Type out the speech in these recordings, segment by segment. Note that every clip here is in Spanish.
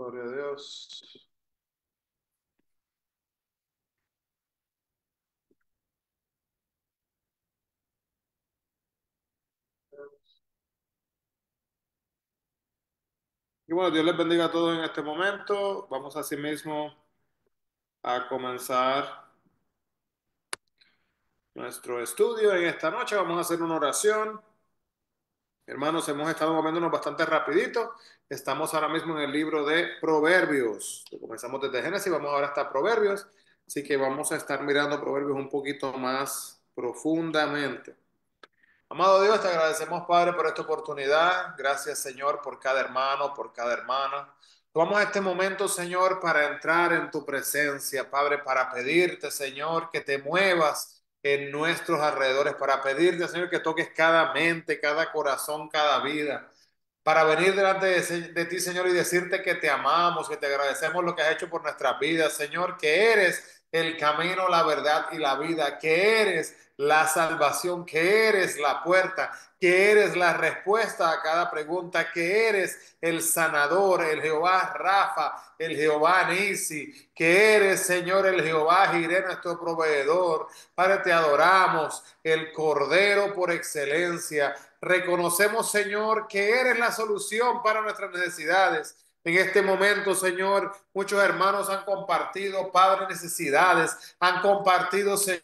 Gloria a Dios. Y bueno, Dios les bendiga a todos en este momento. Vamos así mismo a comenzar nuestro estudio en esta noche. Vamos a hacer una oración. Hermanos, hemos estado moviéndonos bastante rapidito. Estamos ahora mismo en el libro de Proverbios. Comenzamos desde Génesis, vamos ahora hasta Proverbios. Así que vamos a estar mirando Proverbios un poquito más profundamente. Amado Dios, te agradecemos, Padre, por esta oportunidad. Gracias, Señor, por cada hermano, por cada hermana. Tomamos este momento, Señor, para entrar en tu presencia, Padre, para pedirte, Señor, que te muevas en nuestros alrededores, para pedirte, Señor, que toques cada mente, cada corazón, cada vida, para venir delante de ti, Señor, y decirte que te amamos, que te agradecemos lo que has hecho por nuestras vidas, Señor, que eres el camino, la verdad y la vida, que eres la salvación, que eres la puerta, que eres la respuesta a cada pregunta, que eres el sanador, el Jehová Rafa, el Jehová Nisi, que eres, Señor, el Jehová Jireh, nuestro proveedor. Padre, te adoramos, el Cordero por excelencia. Reconocemos, Señor, que eres la solución para nuestras necesidades. En este momento, Señor, muchos hermanos han compartido, Padre, necesidades, han compartido, Señor,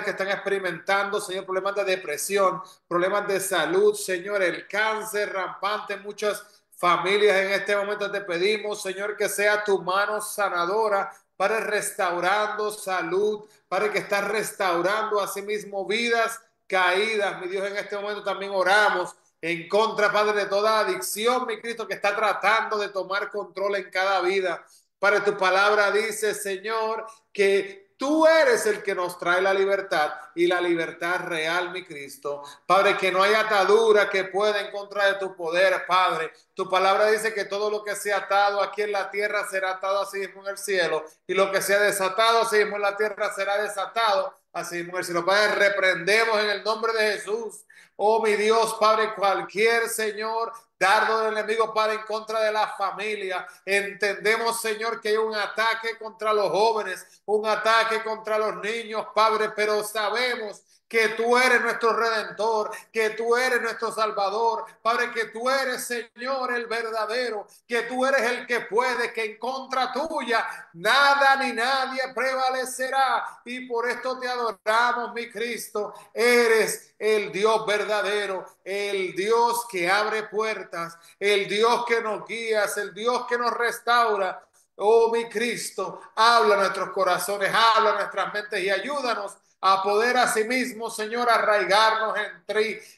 que están experimentando, Señor, problemas de depresión, problemas de salud, Señor, el cáncer rampante en muchas familias. En este momento te pedimos, Señor, que sea tu mano sanadora para restaurando salud, para que estás restaurando a sí mismo vidas caídas. Mi Dios, en este momento también oramos en contra, Padre, de toda adicción, mi Cristo, que está tratando de tomar control en cada vida. Padre, tu palabra dice, Señor, que tú eres el que nos trae la libertad y la libertad real, mi Cristo. Padre, que no hay atadura que pueda en contra de tu poder, Padre. Tu palabra dice que todo lo que sea atado aquí en la tierra será atado así mismo en el cielo, y lo que sea desatado así mismo en la tierra será desatado así mismo en el cielo. Padre, reprendemos en el nombre de Jesús. Oh, mi Dios, Padre, cualquier, Señor, dardo del enemigo para en contra de la familia. Entendemos, Señor, que hay un ataque contra los jóvenes, un ataque contra los niños, Padre, pero sabemos que tú eres nuestro redentor, que tú eres nuestro salvador, Padre, que tú eres, Señor, el verdadero, que tú eres el que puede, que en contra tuya nada ni nadie prevalecerá, y por esto te adoramos, mi Cristo. Eres el Dios verdadero, el Dios que abre puertas, el Dios que nos guía, el Dios que nos restaura. Oh, mi Cristo, habla a nuestros corazones, habla a nuestras mentes y ayúdanos a poder asimismo, Señor, arraigarnos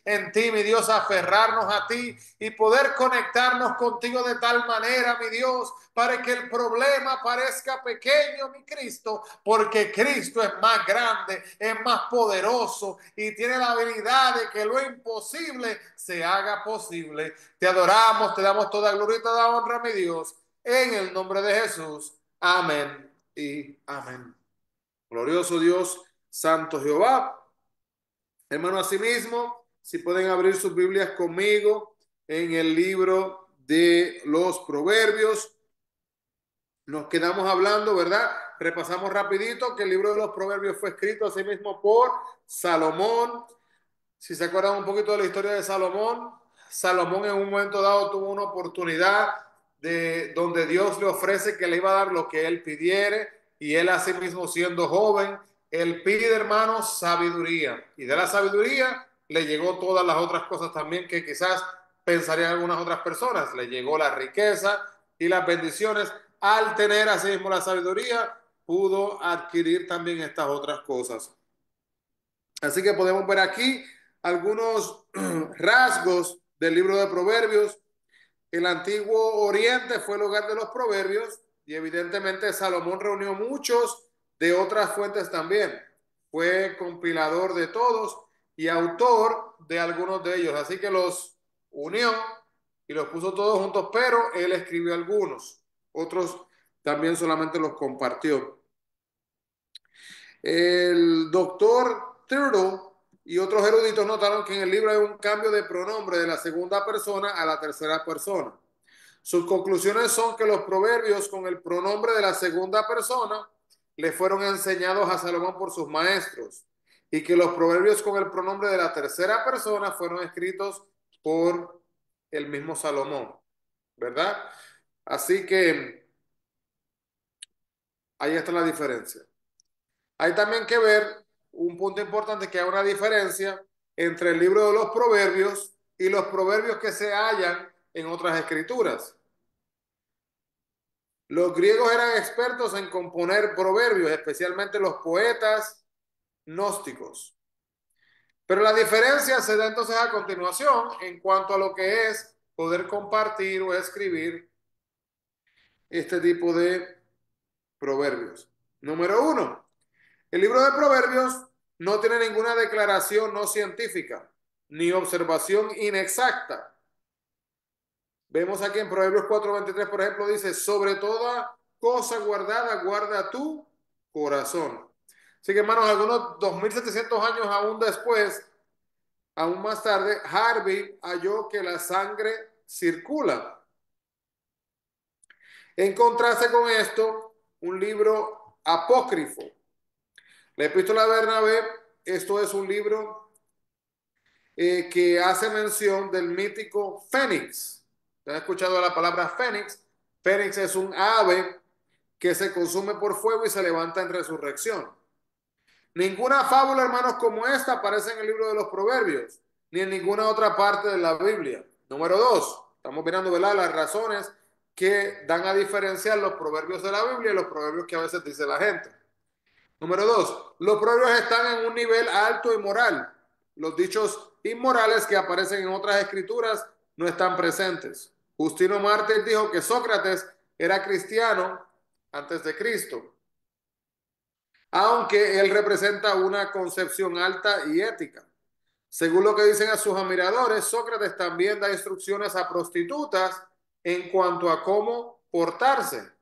en ti, mi Dios, aferrarnos a ti y poder conectarnos contigo de tal manera, mi Dios, para que el problema parezca pequeño, mi Cristo, porque Cristo es más grande, es más poderoso y tiene la habilidad de que lo imposible se haga posible. Te adoramos, te damos toda gloria y toda honra, mi Dios, en el nombre de Jesús. Amén y amén. Glorioso Dios, Santo Jehová. Hermano, asimismo, si pueden abrir sus Biblias conmigo en el libro de los Proverbios. Nos quedamos hablando, ¿verdad? Repasamos rapidito que el libro de los Proverbios fue escrito asimismo por Salomón. Si se acuerdan un poquito de la historia de Salomón, Salomón en un momento dado tuvo una oportunidad de donde Dios le ofrece que le iba a dar lo que él pidiere, y él asimismo siendo joven, él pide, hermanos, sabiduría, y de la sabiduría le llegó todas las otras cosas también que quizás pensarían algunas otras personas. Le llegó la riqueza y las bendiciones. Al tener asimismo la sabiduría, pudo adquirir también estas otras cosas. Así que podemos ver aquí algunos rasgos del libro de Proverbios. El antiguo Oriente fue el hogar de los proverbios, y evidentemente Salomón reunió muchos de otras fuentes también. Fue compilador de todos y autor de algunos de ellos. Así que los unió y los puso todos juntos, pero él escribió algunos. Otros también solamente los compartió. El doctor Turtle y otros eruditos notaron que en el libro hay un cambio de pronombre de la segunda persona a la tercera persona. Sus conclusiones son que los proverbios con el pronombre de la segunda persona le fueron enseñados a Salomón por sus maestros y que los proverbios con el pronombre de la tercera persona fueron escritos por el mismo Salomón, ¿verdad? Así que ahí está la diferencia. Hay también que ver un punto importante, que hay una diferencia entre el libro de los proverbios y los proverbios que se hallan en otras escrituras. Los griegos eran expertos en componer proverbios, especialmente los poetas gnósticos. Pero la diferencia se da entonces a continuación en cuanto a lo que es poder compartir o escribir este tipo de proverbios. Número uno, el libro de proverbios no tiene ninguna declaración no científica ni observación inexacta. Vemos aquí en Proverbios 4:23, por ejemplo, dice, sobre toda cosa guardada, guarda tu corazón. Así que, hermanos, algunos 2700 años aún después, aún más tarde, Harvey halló que la sangre circula. En contraste con esto, un libro apócrifo, la Epístola de Bernabé, esto es un libro que hace mención del mítico Fénix. ¿Han escuchado la palabra Fénix? Fénix es un ave que se consume por fuego y se levanta en resurrección. Ninguna fábula, hermanos, como esta aparece en el libro de los Proverbios, ni en ninguna otra parte de la Biblia. Número dos, estamos mirando, ¿verdad?, las razones que dan a diferenciar los proverbios de la Biblia y los proverbios que a veces dice la gente. Número dos, los proverbios están en un nivel alto y moral. Los dichos inmorales que aparecen en otras escrituras no están presentes. Justino Mártir dijo que Sócrates era cristiano antes de Cristo, aunque él representa una concepción alta y ética. Según lo que dicen a sus admiradores, Sócrates también da instrucciones a prostitutas en cuanto a cómo portarse.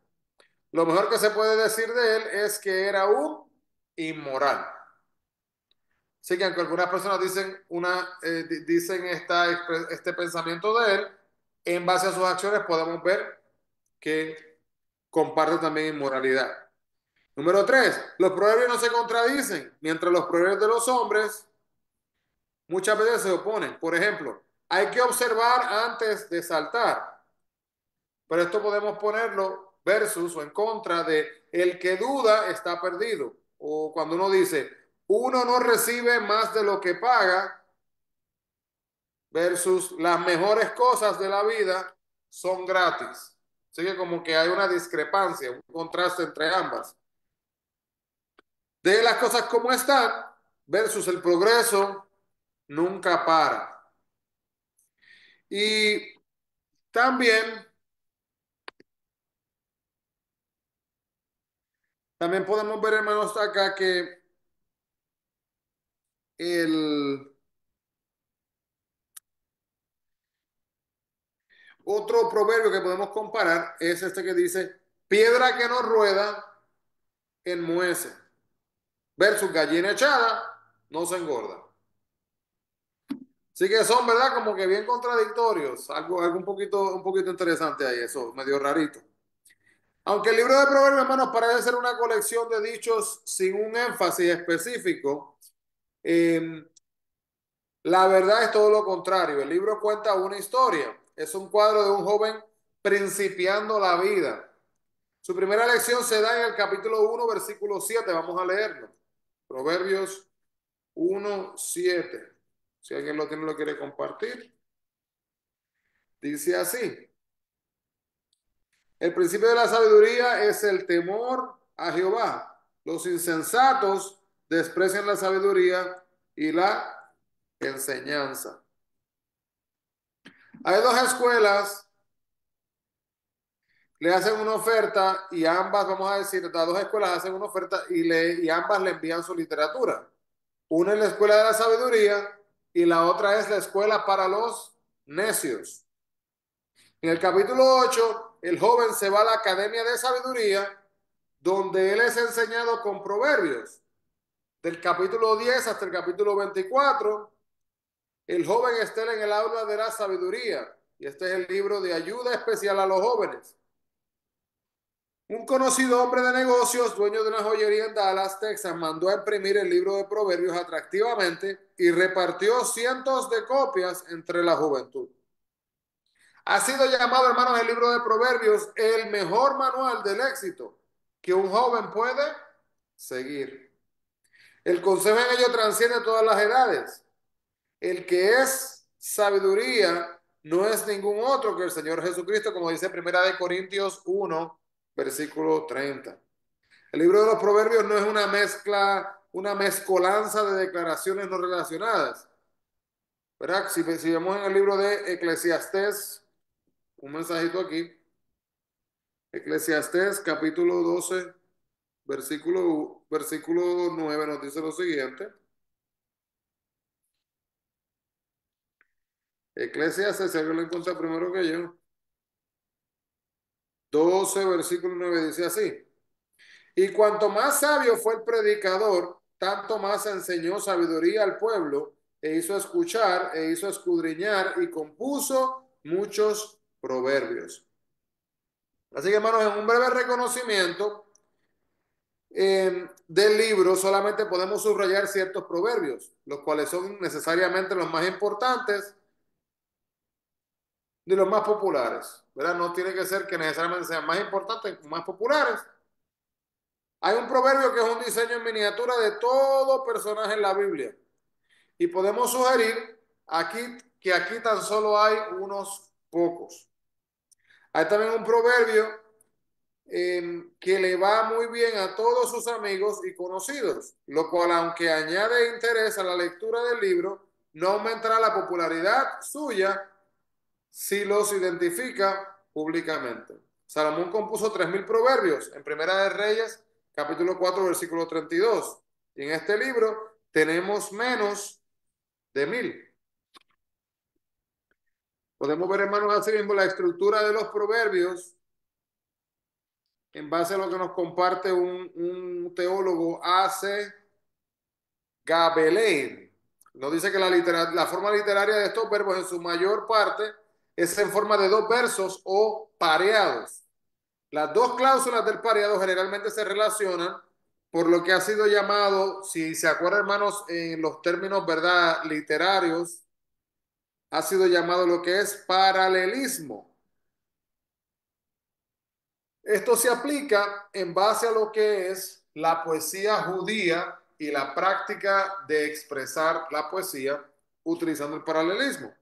Lo mejor que se puede decir de él es que era un inmoral. Así que aunque algunas personas dicen este pensamiento de él, en base a sus acciones podemos ver que comparte también inmoralidad. Número tres, los proverbios no se contradicen, mientras los proverbios de los hombres muchas veces se oponen. Por ejemplo, hay que observar antes de saltar, pero esto podemos ponerlo versus o en contra de el que duda está perdido. O cuando uno dice, uno no recibe más de lo que paga, versus las mejores cosas de la vida son gratis. Así que como que hay una discrepancia, un contraste entre ambas. De las cosas como están versus el progreso nunca para. Y también, también podemos ver, hermanos, acá que el otro proverbio que podemos comparar es este que dice, piedra que no rueda, enmuece, versus gallina echada, no se engorda. Así que son, ¿verdad? Como que bien contradictorios. Algo un poquito interesante ahí, eso, medio rarito. Aunque el libro de Proverbios, hermanos, parece ser una colección de dichos sin un énfasis específico, eh, la verdad es todo lo contrario. El libro cuenta una historia. Es un cuadro de un joven principiando la vida. Su primera lección se da en el capítulo 1, versículo 7. Vamos a leerlo. Proverbios 1:7. Si alguien lo tiene, lo quiere compartir. Dice así. El principio de la sabiduría es el temor a Jehová. Los insensatos desprecian la sabiduría y la enseñanza. Hay dos escuelas, le hacen una oferta y ambas, vamos a decir, las dos escuelas hacen una oferta y ambas le envían su literatura. Una es la escuela de la sabiduría y la otra es la escuela para los necios. En el capítulo 8, el joven se va a la academia de sabiduría donde él es enseñado con proverbios. del capítulo 10 hasta el capítulo 24, el joven está en el aula de la sabiduría. Y este es el libro de ayuda especial a los jóvenes. Un conocido hombre de negocios, dueño de una joyería en Dallas, Texas, mandó a imprimir el libro de Proverbios atractivamente y repartió cientos de copias entre la juventud. Ha sido llamado, hermanos, el libro de Proverbios el mejor manual del éxito que un joven puede seguir. El consejo en ello trasciende todas las edades. El que es sabiduría no es ningún otro que el Señor Jesucristo, como dice Primera de Corintios 1, versículo 30. El libro de los Proverbios no es una mezcla, una mezcolanza de declaraciones no relacionadas. ¿Verdad? Si vemos en el libro de Eclesiastés, un mensajito aquí, Eclesiastés capítulo 12, versículo 9 nos dice lo siguiente. Eclesiastés, si alguien lo encuentra primero que yo, 12, versículo 9 dice así. Y cuanto más sabio fue el predicador, tanto más enseñó sabiduría al pueblo, e hizo escuchar, e hizo escudriñar, y compuso muchos proverbios. Así que, hermanos, en un breve reconocimiento del libro, solamente podemos subrayar ciertos proverbios, los cuales son necesariamente los más importantes ni los más populares, ¿verdad? No tiene que ser que necesariamente sean más importantes, más populares. Hay un proverbio que es un diseño en miniatura de todo personaje en la Biblia. Y podemos sugerir aquí que aquí tan solo hay unos pocos. Hay también un proverbio que le va muy bien a todos sus amigos y conocidos, lo cual, aunque añade interés a la lectura del libro, no aumentará la popularidad suya si los identifica públicamente. Salomón compuso 3000 proverbios en Primera de Reyes, capítulo 4, versículo 32. Y en este libro tenemos menos de 1000. Podemos ver, hermanos, así mismo la estructura de los proverbios en base a lo que nos comparte un teólogo, A.C. Gabelein. Nos dice que la forma literaria de estos verbos en su mayor parte es en forma de dos versos o pareados. Las dos cláusulas del pareado generalmente se relacionan por lo que ha sido llamado, si se acuerdan, hermanos, en los términos, ¿verdad?, literarios, ha sido llamado lo que es paralelismo. Esto se aplica en base a lo que es la poesía judía y la práctica de expresar la poesía utilizando el paralelismo.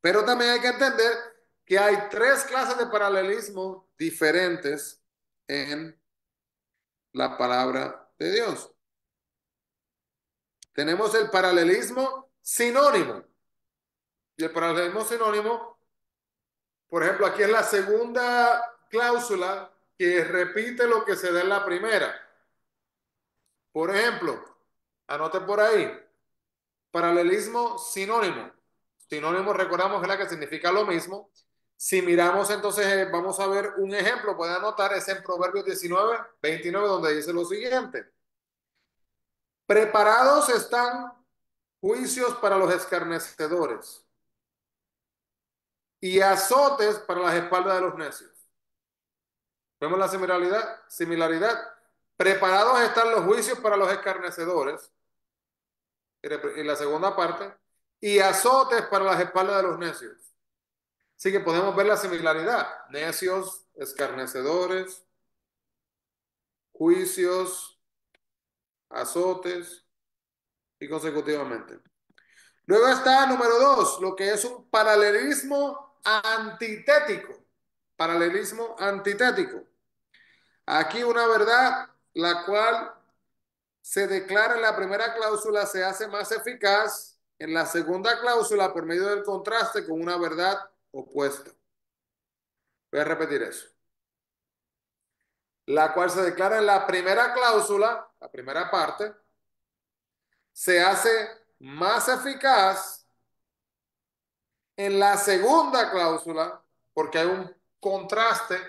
Pero también hay que entender que hay tres clases de paralelismo diferentes en la palabra de Dios. Tenemos el paralelismo sinónimo. Y el paralelismo sinónimo, por ejemplo, aquí es la segunda cláusula que repite lo que se da en la primera. Por ejemplo, anote por ahí, paralelismo sinónimo. Sinónimo, recordamos, ¿verdad?, que significa lo mismo. Si miramos entonces, vamos a ver un ejemplo, puede anotar, es en Proverbios 19, 29, donde dice lo siguiente. Preparados están juicios para los escarnecedores y azotes para las espaldas de los necios. ¿Vemos la similaridad? Similaridad. Preparados están los juicios para los escarnecedores, y la segunda parte, y azotes para las espaldas de los necios. Así que podemos ver la similaridad. Necios, escarnecedores, juicios, azotes y consecutivamente. Luego está número 2, lo que es un paralelismo antitético. Paralelismo antitético. Aquí una verdad, la cual se declara en la primera cláusula, se hace más eficaz en la segunda cláusula por medio del contraste con una verdad opuesta. Voy a repetir eso. La cual se declara en la primera cláusula, la primera parte, se hace más eficaz en la segunda cláusula porque hay un contraste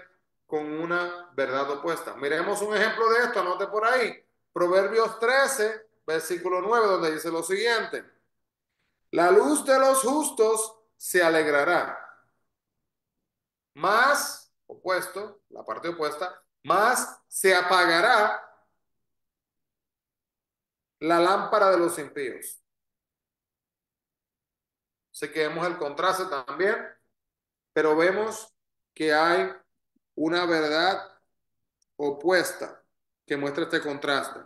con una verdad opuesta. Miremos un ejemplo de esto, anote por ahí. Proverbios 13, versículo 9, donde dice lo siguiente. La luz de los justos se alegrará, más, opuesto, la parte opuesta, más se apagará la lámpara de los impíos. Sé que vemos el contraste también, pero vemos que hay una verdad opuesta que muestra este contraste.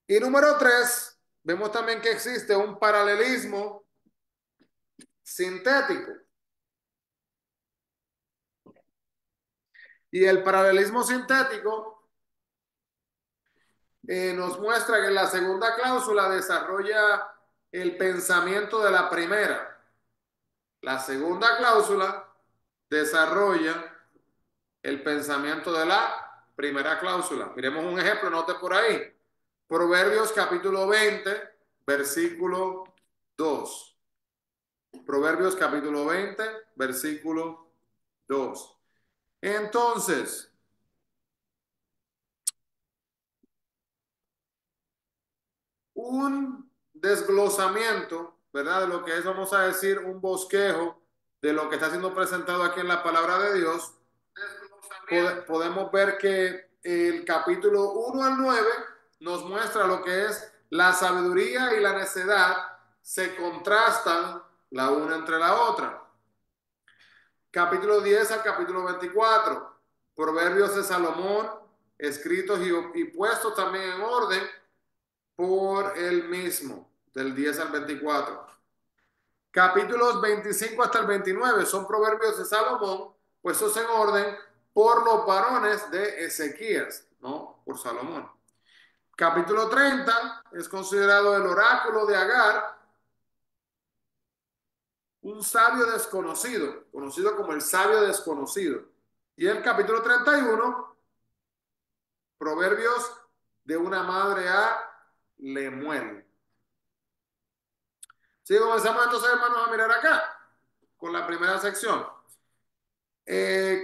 Y número 3, vemos también que existe un paralelismo sintético. Y el paralelismo sintético nos muestra que la segunda cláusula desarrolla el pensamiento de la primera. La segunda cláusula desarrolla el pensamiento de la primera cláusula. Miremos un ejemplo, note por ahí. Proverbios capítulo 20, versículo 2. Proverbios capítulo 20, versículo 2. Entonces, un desglosamiento, ¿verdad? De lo que es, vamos a decir, un bosquejo de lo que está siendo presentado aquí en la palabra de Dios. Podemos ver que el capítulo 1 al 9 nos muestra lo que es la sabiduría y la necedad se contrastan la una entre la otra. Capítulo 10 al capítulo 24, Proverbios de Salomón, escritos y puestos también en orden por él mismo, del 10 al 24. Capítulos 25 hasta el 29 son proverbios de Salomón, puestos en orden por los varones de Ezequías, ¿no? Por Salomón. Capítulo 30 es considerado el oráculo de Agar, un sabio desconocido, conocido como el sabio desconocido. Y el capítulo 31, proverbios de una madre a Lemuel. Sí, comenzamos entonces, hermanos, a mirar acá con la primera sección.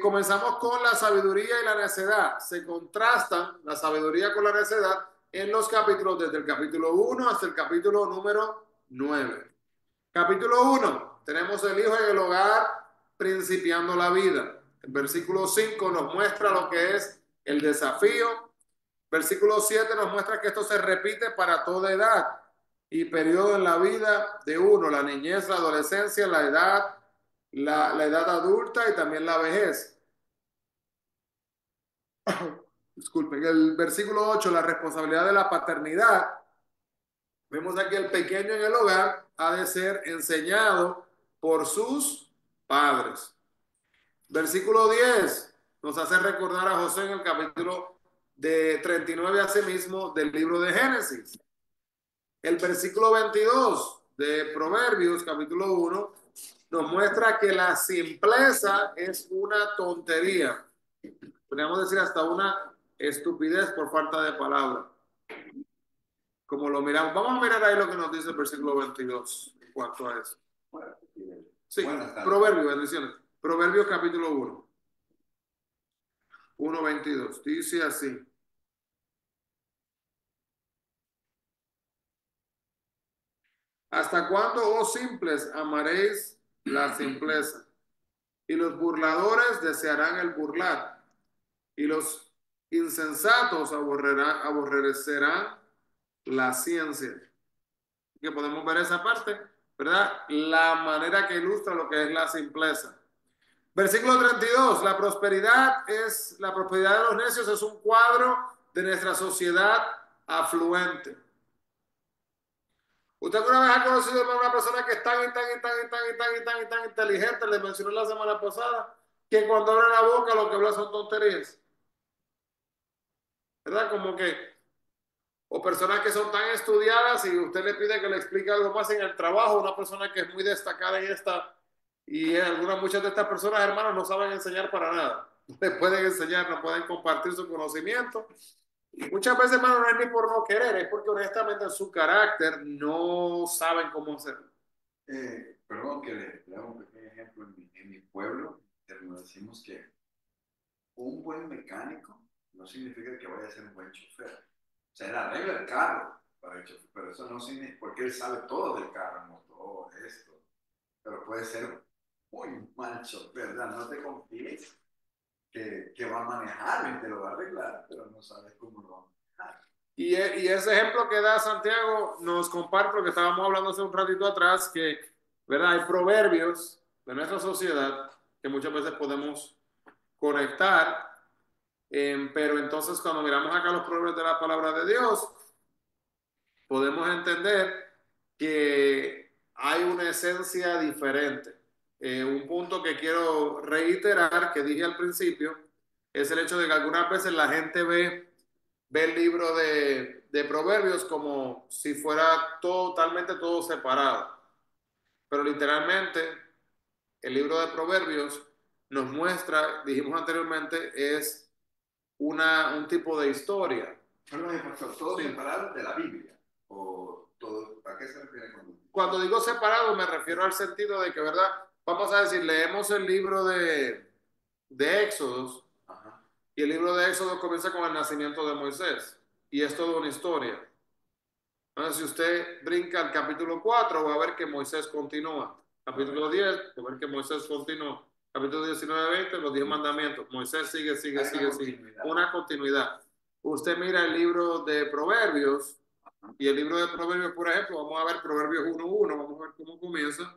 Comenzamos con la sabiduría y la necedad. Se contrastan la sabiduría con la necedad en los capítulos, desde el capítulo 1 hasta el capítulo número 9. Capítulo 1, tenemos el hijo en el hogar principiando la vida. El versículo 5 nos muestra lo que es el desafío. Versículo 7 nos muestra que esto se repite para toda edad y periodo en la vida de uno, la niñez, la adolescencia, la edad, la edad adulta y también la vejez. Disculpen, el versículo 8, la responsabilidad de la paternidad. Vemos aquí el pequeño en el hogar ha de ser enseñado por sus padres. Versículo 10 nos hace recordar a José en el capítulo de 39 asimismo del libro de Génesis. El versículo 22 de Proverbios, capítulo 1, nos muestra que la simpleza es una tontería. Podríamos decir hasta una estupidez por falta de palabra. Como lo miramos. Vamos a mirar ahí lo que nos dice el versículo 22 en cuanto a eso. Sí, Proverbios, bendiciones. Proverbios capítulo 1. 1:22. Dice así. ¿Hasta cuándo, oh simples, amaréis la simpleza? Y los burladores desearán el burlar. Y los insensatos aborrecerán la ciencia. Que podemos ver esa parte, ¿verdad? La manera que ilustra lo que es la simpleza. Versículo 32, la prosperidad de los necios es un cuadro de nuestra sociedad afluente. Usted alguna vez ha conocido a una persona que es tan inteligente, le mencioné la semana pasada, que cuando abre la boca lo que habla son tonterías, ¿verdad? Como que, o personas que son tan estudiadas y usted le pide que le explique algo más en el trabajo, una persona que es muy destacada en esta, y muchas de estas personas, hermanos, no saben enseñar para nada. No le pueden enseñar, no pueden compartir su conocimiento. Y muchas veces, hermano, no es ni por no querer, es porque honestamente en su carácter no saben cómo hacerlo. Perdón que le haga un pequeño ejemplo. En mi pueblo, decimos que un buen mecánico no significa que vaya a ser un buen chofer. O sea, él arregla el carro para el chofer, pero eso no significa, porque él sabe todo del carro, el motor, esto, pero puede ser muy mal chofer, ¿verdad? No te confíes que va a manejar y te lo va a arreglar, pero no sabes cómo lo va a manejar. Y ese ejemplo que da Santiago nos comparte lo que estábamos hablando hace un ratito atrás, que, ¿verdad? Hay proverbios de nuestra sociedad que muchas veces podemos conectar, pero entonces cuando miramos acá los proverbios de la palabra de Dios, podemos entender que hay una esencia diferente. Un punto que quiero reiterar, que dije al principio, es el hecho de que algunas veces la gente ve el libro de Proverbios como si fuera totalmente todo separado. Pero literalmente el libro de Proverbios nos muestra, dijimos anteriormente, es un tipo de historia. Perdón, pastor, todo Sí. separado de la Biblia. O todo, ¿a qué se refiere con Cuando digo separado me refiero al sentido de que, ¿verdad? Vamos a decir, leemos el libro de Éxodos Ajá. y el libro de Éxodos comienza con el nacimiento de Moisés y es toda una historia. Entonces, si usted brinca al capítulo 4 va a ver que Moisés continúa. Capítulo 10 va a ver que Moisés continúa. Capítulo 19, 20, los 10 mandamientos. Moisés sigue. Una continuidad. Usted mira el libro de Proverbios y el libro de Proverbios, por ejemplo, vamos a ver Proverbios 1:1, vamos a ver cómo comienza.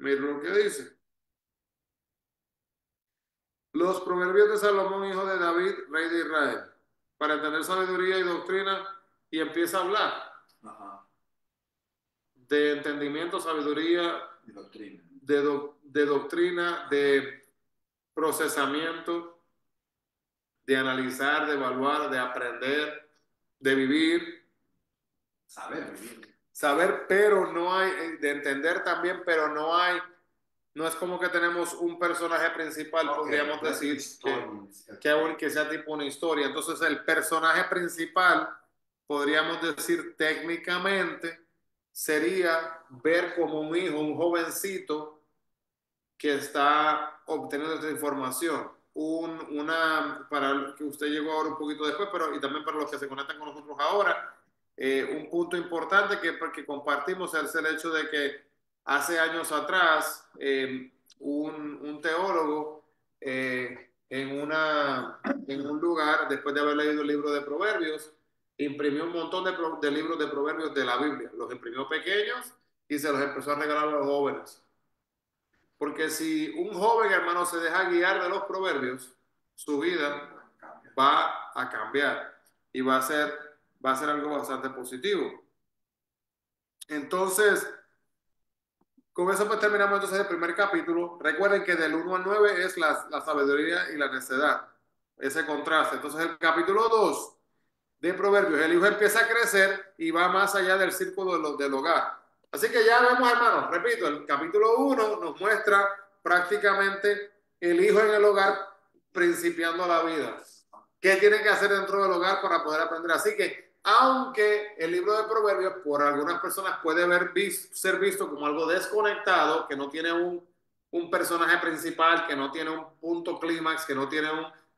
Mira lo que dice. Los proverbios de Salomón, hijo de David, rey de Israel, para entender sabiduría y doctrina, y empieza a hablar Ajá. de entendimiento, sabiduría, De doctrina. de doctrina, de procesamiento, de analizar, de evaluar, de aprender, de vivir, Saber vivir. saber, pero no hay, de entender también, pero no hay. No es como que tenemos un personaje principal, Ok, podríamos no es decir, historia. que sea tipo una historia. Entonces, el personaje principal, podríamos decir técnicamente, sería ver como un hijo, un jovencito que está obteniendo esta información. Para que usted llegó ahora un poquito después, pero y también para los que se conectan con nosotros ahora, un punto importante que compartimos es el hecho de que hace años atrás un teólogo en un lugar, después de haber leído el libro de Proverbios, imprimió un montón de libros de Proverbios de la Biblia. Los imprimió pequeños y se los empezó a regalar a los jóvenes. Porque si un joven hermano se deja guiar de los proverbios, su vida va a cambiar y va a ser algo bastante positivo. Entonces, con eso pues terminamos entonces el primer capítulo. Recuerden que del 1 al 9 es la sabiduría y la necedad, ese contraste. Entonces el capítulo 2 de Proverbios, el hijo empieza a crecer y va más allá del círculo del hogar. Así que ya vemos, hermanos, repito, el capítulo 1 nos muestra prácticamente el hijo en el hogar principiando la vida. ¿Qué tiene que hacer dentro del hogar para poder aprender? Así que, aunque el libro de Proverbios por algunas personas puede ser visto como algo desconectado, que no tiene un personaje principal, que no tiene un punto clímax, que no tiene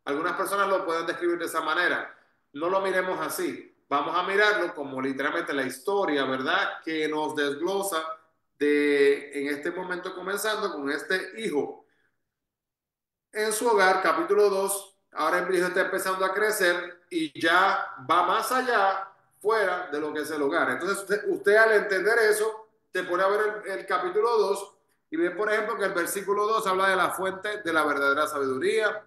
algunas personas lo pueden describir de esa manera. No lo miremos así. Vamos a mirarlo como literalmente la historia, ¿verdad? Que nos desglosa en este momento comenzando con este hijo en su hogar, capítulo 2. Ahora el hijo está empezando a crecer y ya va más allá, fuera de lo que es el hogar. Entonces usted al entender eso, se pone a ver el capítulo 2 y ve, por ejemplo, que el versículo 2 habla de la fuente de la verdadera sabiduría.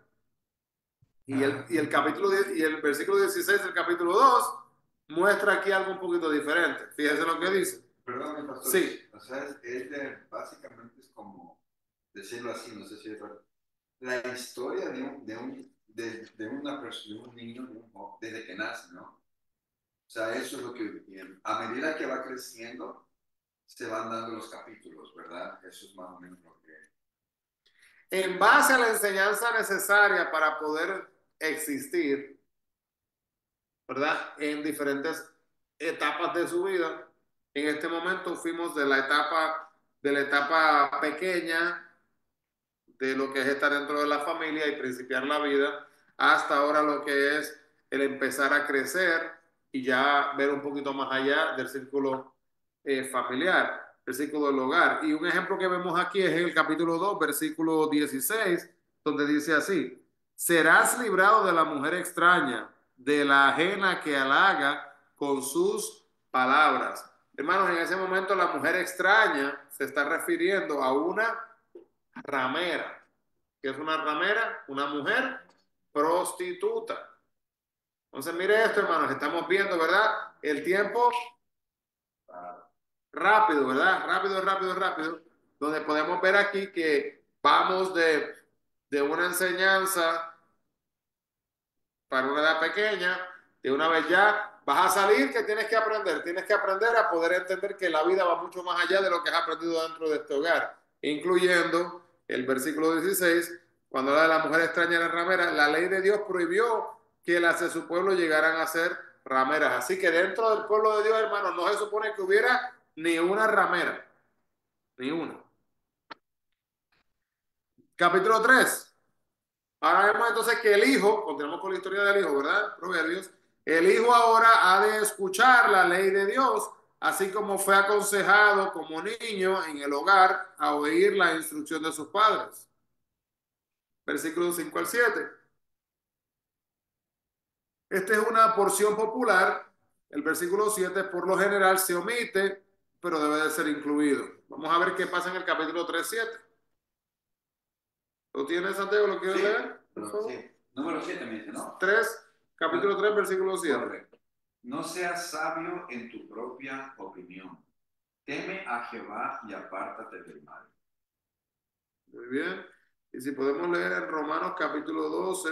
Y el capítulo 10, y el versículo 16 del capítulo 2 muestra aquí algo un poquito diferente. Fíjense lo que dice. Perdón, pastor. Sí. O sea, básicamente es como decirlo así, no sé si es verdad. La historia de una persona, de un niño, desde que nace, ¿no? O sea, eso es lo que, a medida que va creciendo, se van dando los capítulos, ¿verdad? Eso es más o menos lo que... En base a la enseñanza necesaria para poder existir, ¿verdad? En diferentes etapas de su vida. En este momento fuimos de la etapa pequeña, de lo que es estar dentro de la familia y principiar la vida, hasta ahora lo que es el empezar a crecer, y ya ver un poquito más allá del círculo familiar, el círculo del hogar. Y un ejemplo que vemos aquí es en el capítulo 2 versículo 16 donde dice así, serás librado de la mujer extraña, de la ajena que halaga con sus palabras. Hermanos, en ese momento la mujer extraña se está refiriendo a una ramera. ¿Qué es una ramera? Una mujer prostituta. Entonces, mire esto, hermanos, estamos viendo, ¿verdad? El tiempo rápido, ¿verdad? Rápido, rápido, rápido. Donde podemos ver aquí que vamos de una enseñanza para una edad pequeña, de una vez ya vas a salir que tienes que aprender a poder entender que la vida va mucho más allá de lo que has aprendido dentro de este hogar, incluyendo el versículo 16, cuando habla de la mujer extraña y la ramera, la ley de Dios prohibió que las de su pueblo llegaran a ser rameras. Así que dentro del pueblo de Dios, hermanos, no se supone que hubiera ni una ramera, ni una. Capítulo 3. Ahora vemos entonces que el hijo, continuamos con la historia del hijo, ¿verdad? Proverbios. El hijo ahora ha de escuchar la ley de Dios, así como fue aconsejado como niño en el hogar a oír la instrucción de sus padres. Versículos 5 al 7. Esta es una porción popular. El versículo 7 por lo general se omite, pero debe de ser incluido. Vamos a ver qué pasa en el capítulo 3 7. ¿Lo tienes, Santiago? ¿Lo quieres Sí, leer? Por favor. sí. Número 7 me dice, ¿no? 3, capítulo 3, versículo 7. Correcto. No seas sabio en tu propia opinión. Teme a Jehová y apártate del mal. Muy bien. Y si podemos leer en Romanos capítulo 12,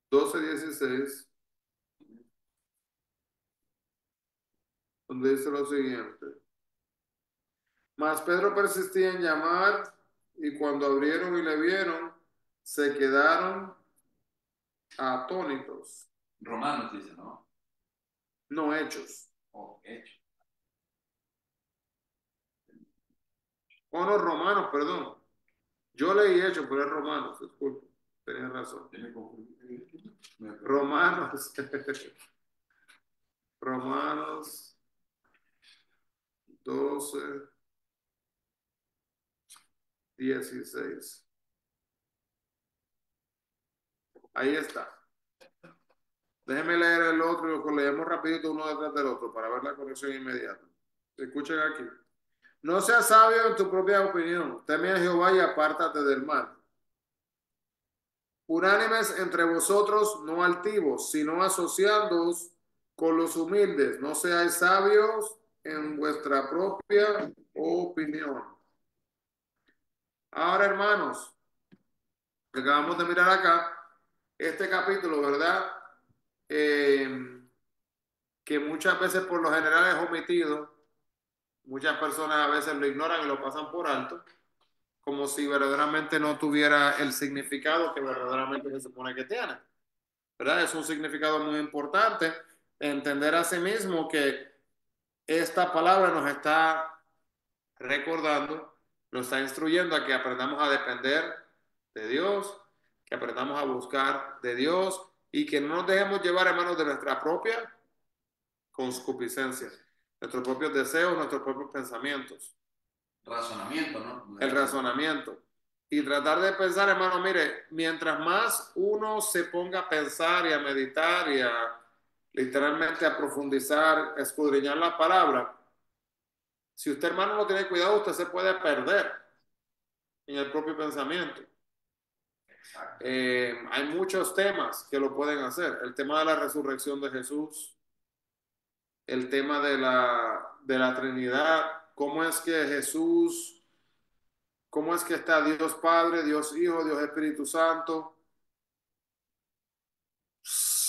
12, 16, donde dice lo siguiente. Mas Pedro persistía en llamar y cuando abrieron y le vieron, se quedaron atónitos, Romanos dice, ¿no? no hechos. O hecho. O no, romanos, perdón. Yo leí hechos, pero es romanos, disculpe. Tenía razón. Romanos. Romanos 12, 16. Ahí está. Déjenme leer el otro y lo leemos rapidito uno detrás del otro para ver la conexión inmediata. Escuchen aquí. No seas sabio en tu propia opinión. Teme a Jehová y apártate del mal. Unánimes entre vosotros, no altivos, sino asociándoos con los humildes. No seáis sabios en vuestra propia opinión. Ahora, hermanos, acabamos de mirar acá este capítulo, ¿verdad? Eh, que muchas veces por lo general es omitido. Muchas personas a veces lo ignoran y lo pasan por alto, como si verdaderamente no tuviera el significado que verdaderamente se supone que tiene. ¿Verdad? Es un significado muy importante entender a sí mismo que esta palabra nos está recordando, nos está instruyendo a que aprendamos a depender de Dios, que aprendamos a buscar de Dios y que no nos dejemos llevar, hermanos, de nuestra propia concupiscencia, nuestros propios deseos, nuestros propios pensamientos. Razonamiento, ¿no? El razonamiento. Y tratar de pensar, hermano, mire, mientras más uno se ponga a pensar y a meditar y a literalmente a profundizar, a escudriñar la palabra, si usted, hermano, no tiene cuidado, usted se puede perder en el propio pensamiento. Hay muchos temas que lo pueden hacer. El tema de la resurrección de Jesús, el tema de la Trinidad, cómo es que Jesús, cómo es que está Dios Padre, Dios Hijo, Dios Espíritu Santo,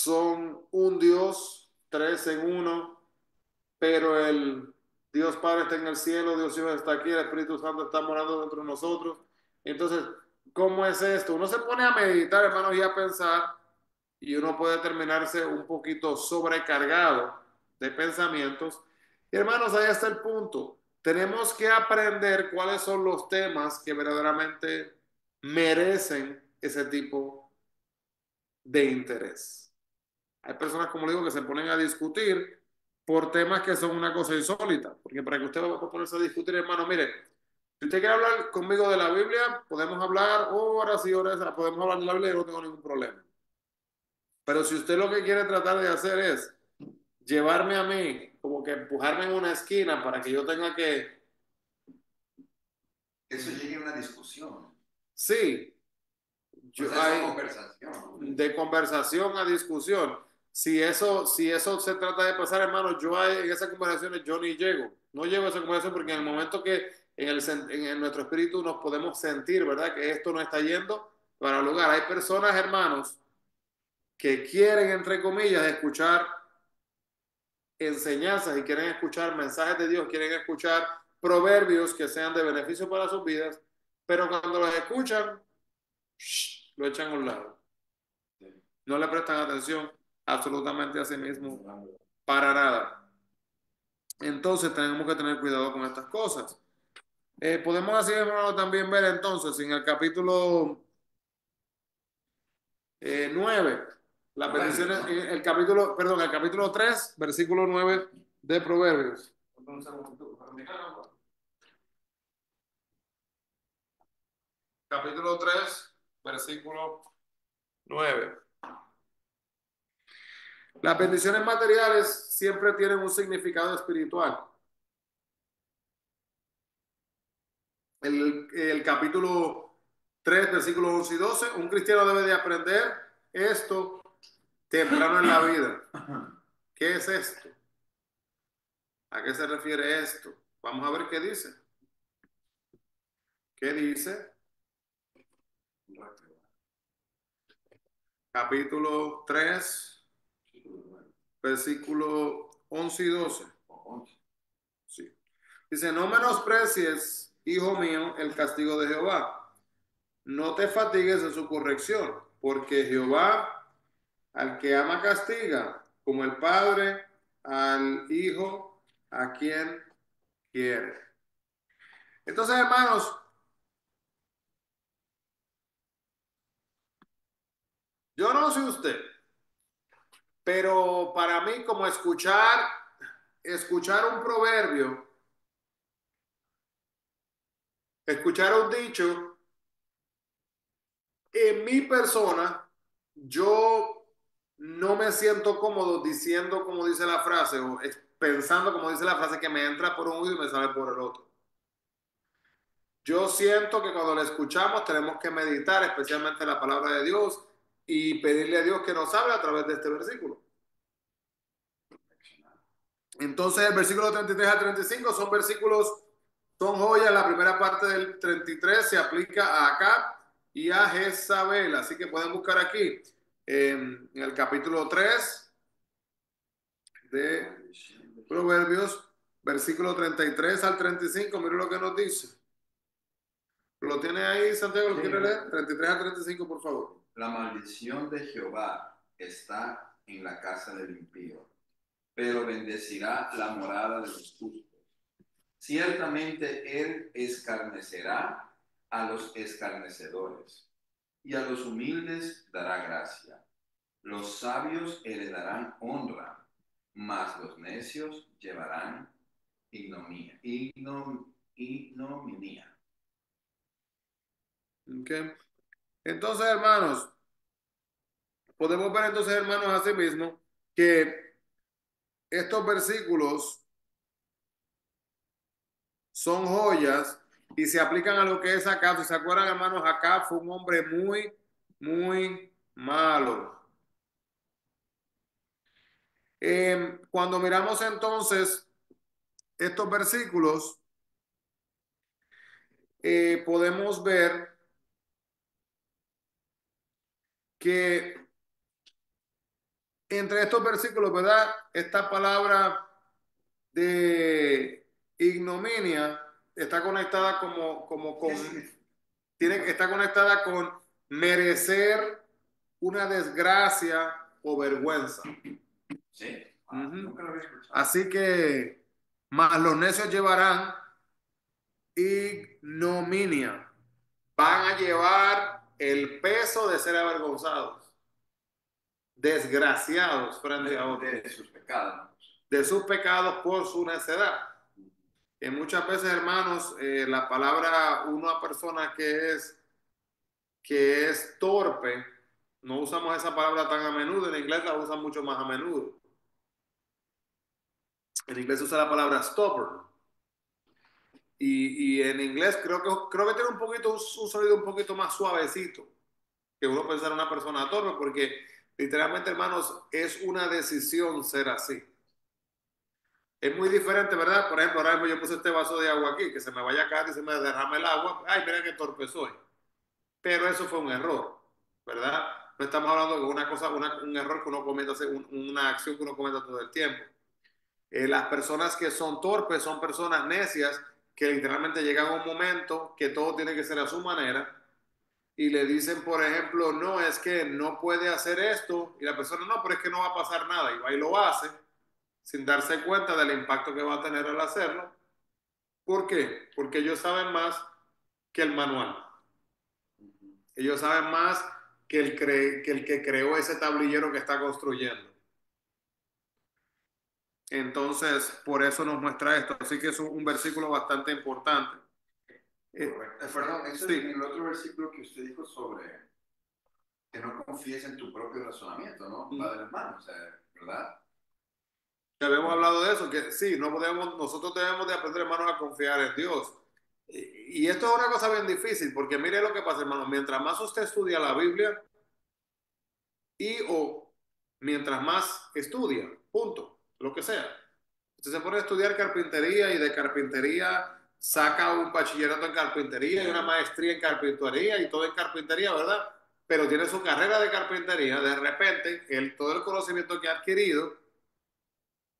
son un Dios, tres en uno, pero el Dios Padre está en el cielo, Dios Hijo está aquí, el Espíritu Santo está morando dentro de nosotros. Entonces, ¿cómo es esto? Uno se pone a meditar, hermanos, y a pensar, y uno puede terminarse un poquito sobrecargado de pensamientos. Y hermanos, ahí está el punto. tenemos que aprender cuáles son los temas que verdaderamente merecen ese tipo de interés. Hay personas, como le digo, que se ponen a discutir por temas que son una cosa insólita. Porque para que usted va a ponerse a discutir, hermano, mire, si usted quiere hablar conmigo de la Biblia, podemos hablar horas y horas, podemos hablar de la Biblia y no tengo ningún problema. Pero si usted lo que quiere tratar de hacer es llevarme a mí, como que empujarme en una esquina para que yo tenga que, Eso llegue a una discusión. sí, Pues yo, es hay, una conversación. de conversación a discusión. Si eso se trata de pasar, hermano, en esas conversaciones yo ni llego. No llego a esa conversación porque en el momento que en nuestro espíritu nos podemos sentir, ¿verdad? Que esto no está yendo para el lugar. Hay personas, hermanos, que quieren, entre comillas, escuchar enseñanzas y quieren escuchar mensajes de Dios, quieren escuchar proverbios que sean de beneficio para sus vidas, pero cuando los escuchan, lo echan a un lado. No le prestan atención absolutamente a sí mismo para nada. Entonces tenemos que tener cuidado con estas cosas. Podemos así, hermano, también ver entonces en el capítulo 9, las bendiciones, el capítulo, perdón, el capítulo 3, versículo 9 de Proverbios. Capítulo 3, versículo 9. Las bendiciones materiales siempre tienen un significado espiritual. El capítulo 3, versículos 11 y 12, un cristiano debe de aprender esto temprano en la vida. ¿Qué es esto? ¿A qué se refiere esto? Vamos a ver qué dice. ¿Qué dice? Capítulo 3, versículo 11 y 12. Sí. Dice, no menosprecies, hijo mío, el castigo de Jehová. No te fatigues en su corrección, porque Jehová al que ama castiga, como el padre al hijo a quien quiere. Entonces, hermanos, yo no sé usted, pero para mí como escuchar un proverbio, escuchar un dicho, en mi persona, yo no me siento cómodo diciendo como dice la frase o pensando como dice la frase que me entra por un oído y me sale por el otro. Yo siento que cuando la escuchamos tenemos que meditar especialmente la palabra de Dios y pedirle a Dios que nos hable a través de este versículo. Entonces el versículo 33 al 35 son versículos, son joyas. La primera parte del 33 se aplica a Acab y a Jezabel. Así que pueden buscar aquí en el capítulo 3 de Proverbios, versículo 33 al 35. Mire lo que nos dice. ¿Lo tiene ahí, Santiago? ¿Lo quiere leer? 33 al 35, por favor. La maldición de Jehová está en la casa del impío, pero bendecirá la morada de los justos. Ciertamente él escarnecerá a los escarnecedores, y a los humildes dará gracia. Los sabios heredarán honra, mas los necios llevarán ignominia. Okay. Entonces, hermanos, podemos ver entonces, hermanos, así mismo, que estos versículos son joyas y se aplican a lo que es Acab. Si se acuerdan, hermanos, Acab fue un hombre muy, muy malo. Cuando miramos entonces estos versículos, podemos ver que entre estos versículos, ¿verdad? Esta palabra de ignominia está conectada está conectada con merecer una desgracia o vergüenza. ¿Sí? Uh -huh. Nunca lo había escuchado. Así que, más los necios llevarán ignominia. Van a llevar el peso de ser avergonzados, desgraciados frente a otros, de sus pecados por su necedad. Y muchas veces, hermanos, la palabra una persona que es torpe, no usamos esa palabra tan a menudo, en inglés la usan mucho más a menudo. En inglés se usa la palabra stubborn. Y en inglés creo que tiene un poquito, un sonido un poquito más suavecito que uno pensar en una persona torpe, porque literalmente, hermanos, es una decisión ser así. Es muy diferente, ¿verdad? Por ejemplo, ahora mismo yo puse este vaso de agua aquí, que se me vaya a caer y se me derrame el agua. Ay, mira qué torpe soy. Pero eso fue un error, ¿verdad? No estamos hablando de una cosa, un error que uno cometa, una acción que uno cometa todo el tiempo. Las personas que son torpes son personas necias que literalmente llegan a un momento que todo tiene que ser a su manera y le dicen, por ejemplo, no, es que no puede hacer esto y la persona, no, pero es que no va a pasar nada y va y lo hace sin darse cuenta del impacto que va a tener al hacerlo. ¿Por qué? Porque ellos saben más que el manual. Ellos saben más que el que creó ese tablillero que está construyendo. Entonces, por eso nos muestra esto. Así que es un versículo bastante importante. Perdón, eso Sí. es el otro versículo que usted dijo sobre que no confíes en tu propio razonamiento, ¿no? Va de las manos, o sea, ¿verdad? Ya habíamos hablado de eso, que sí, nosotros debemos de aprender, hermanos, a confiar en Dios. Y esto es una cosa bien difícil, porque mire lo que pasa, hermano, mientras más usted estudia la Biblia y o mientras más estudia, punto, lo que sea. Usted se pone a estudiar carpintería y de carpintería saca un bachillerato en carpintería y una maestría en carpintería y todo en carpintería, ¿verdad? Pero tiene su carrera de carpintería, de repente, todo el conocimiento que ha adquirido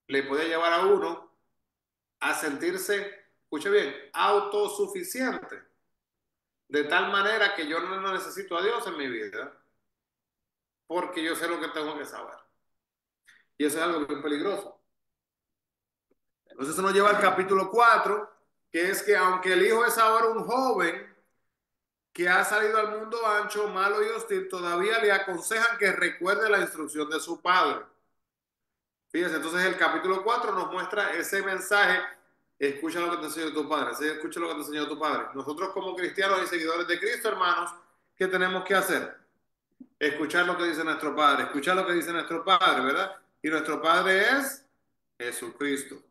le puede llevar a uno a sentirse, escuche bien, autosuficiente, de tal manera que yo no necesito a Dios en mi vida, porque yo sé lo que tengo que saber. Y eso es algo bien peligroso. Entonces eso nos lleva al capítulo 4, que es que aunque el hijo es ahora un joven que ha salido al mundo ancho, malo y hostil, todavía le aconsejan que recuerde la instrucción de su padre. Fíjense, entonces el capítulo 4 nos muestra ese mensaje. Escucha lo que te enseñó tu padre. Sí, escucha lo que te enseñó tu padre. Nosotros como cristianos y seguidores de Cristo, hermanos, ¿qué tenemos que hacer? Escuchar lo que dice nuestro padre. Escuchar lo que dice nuestro padre, ¿verdad? Y nuestro padre es Jesucristo.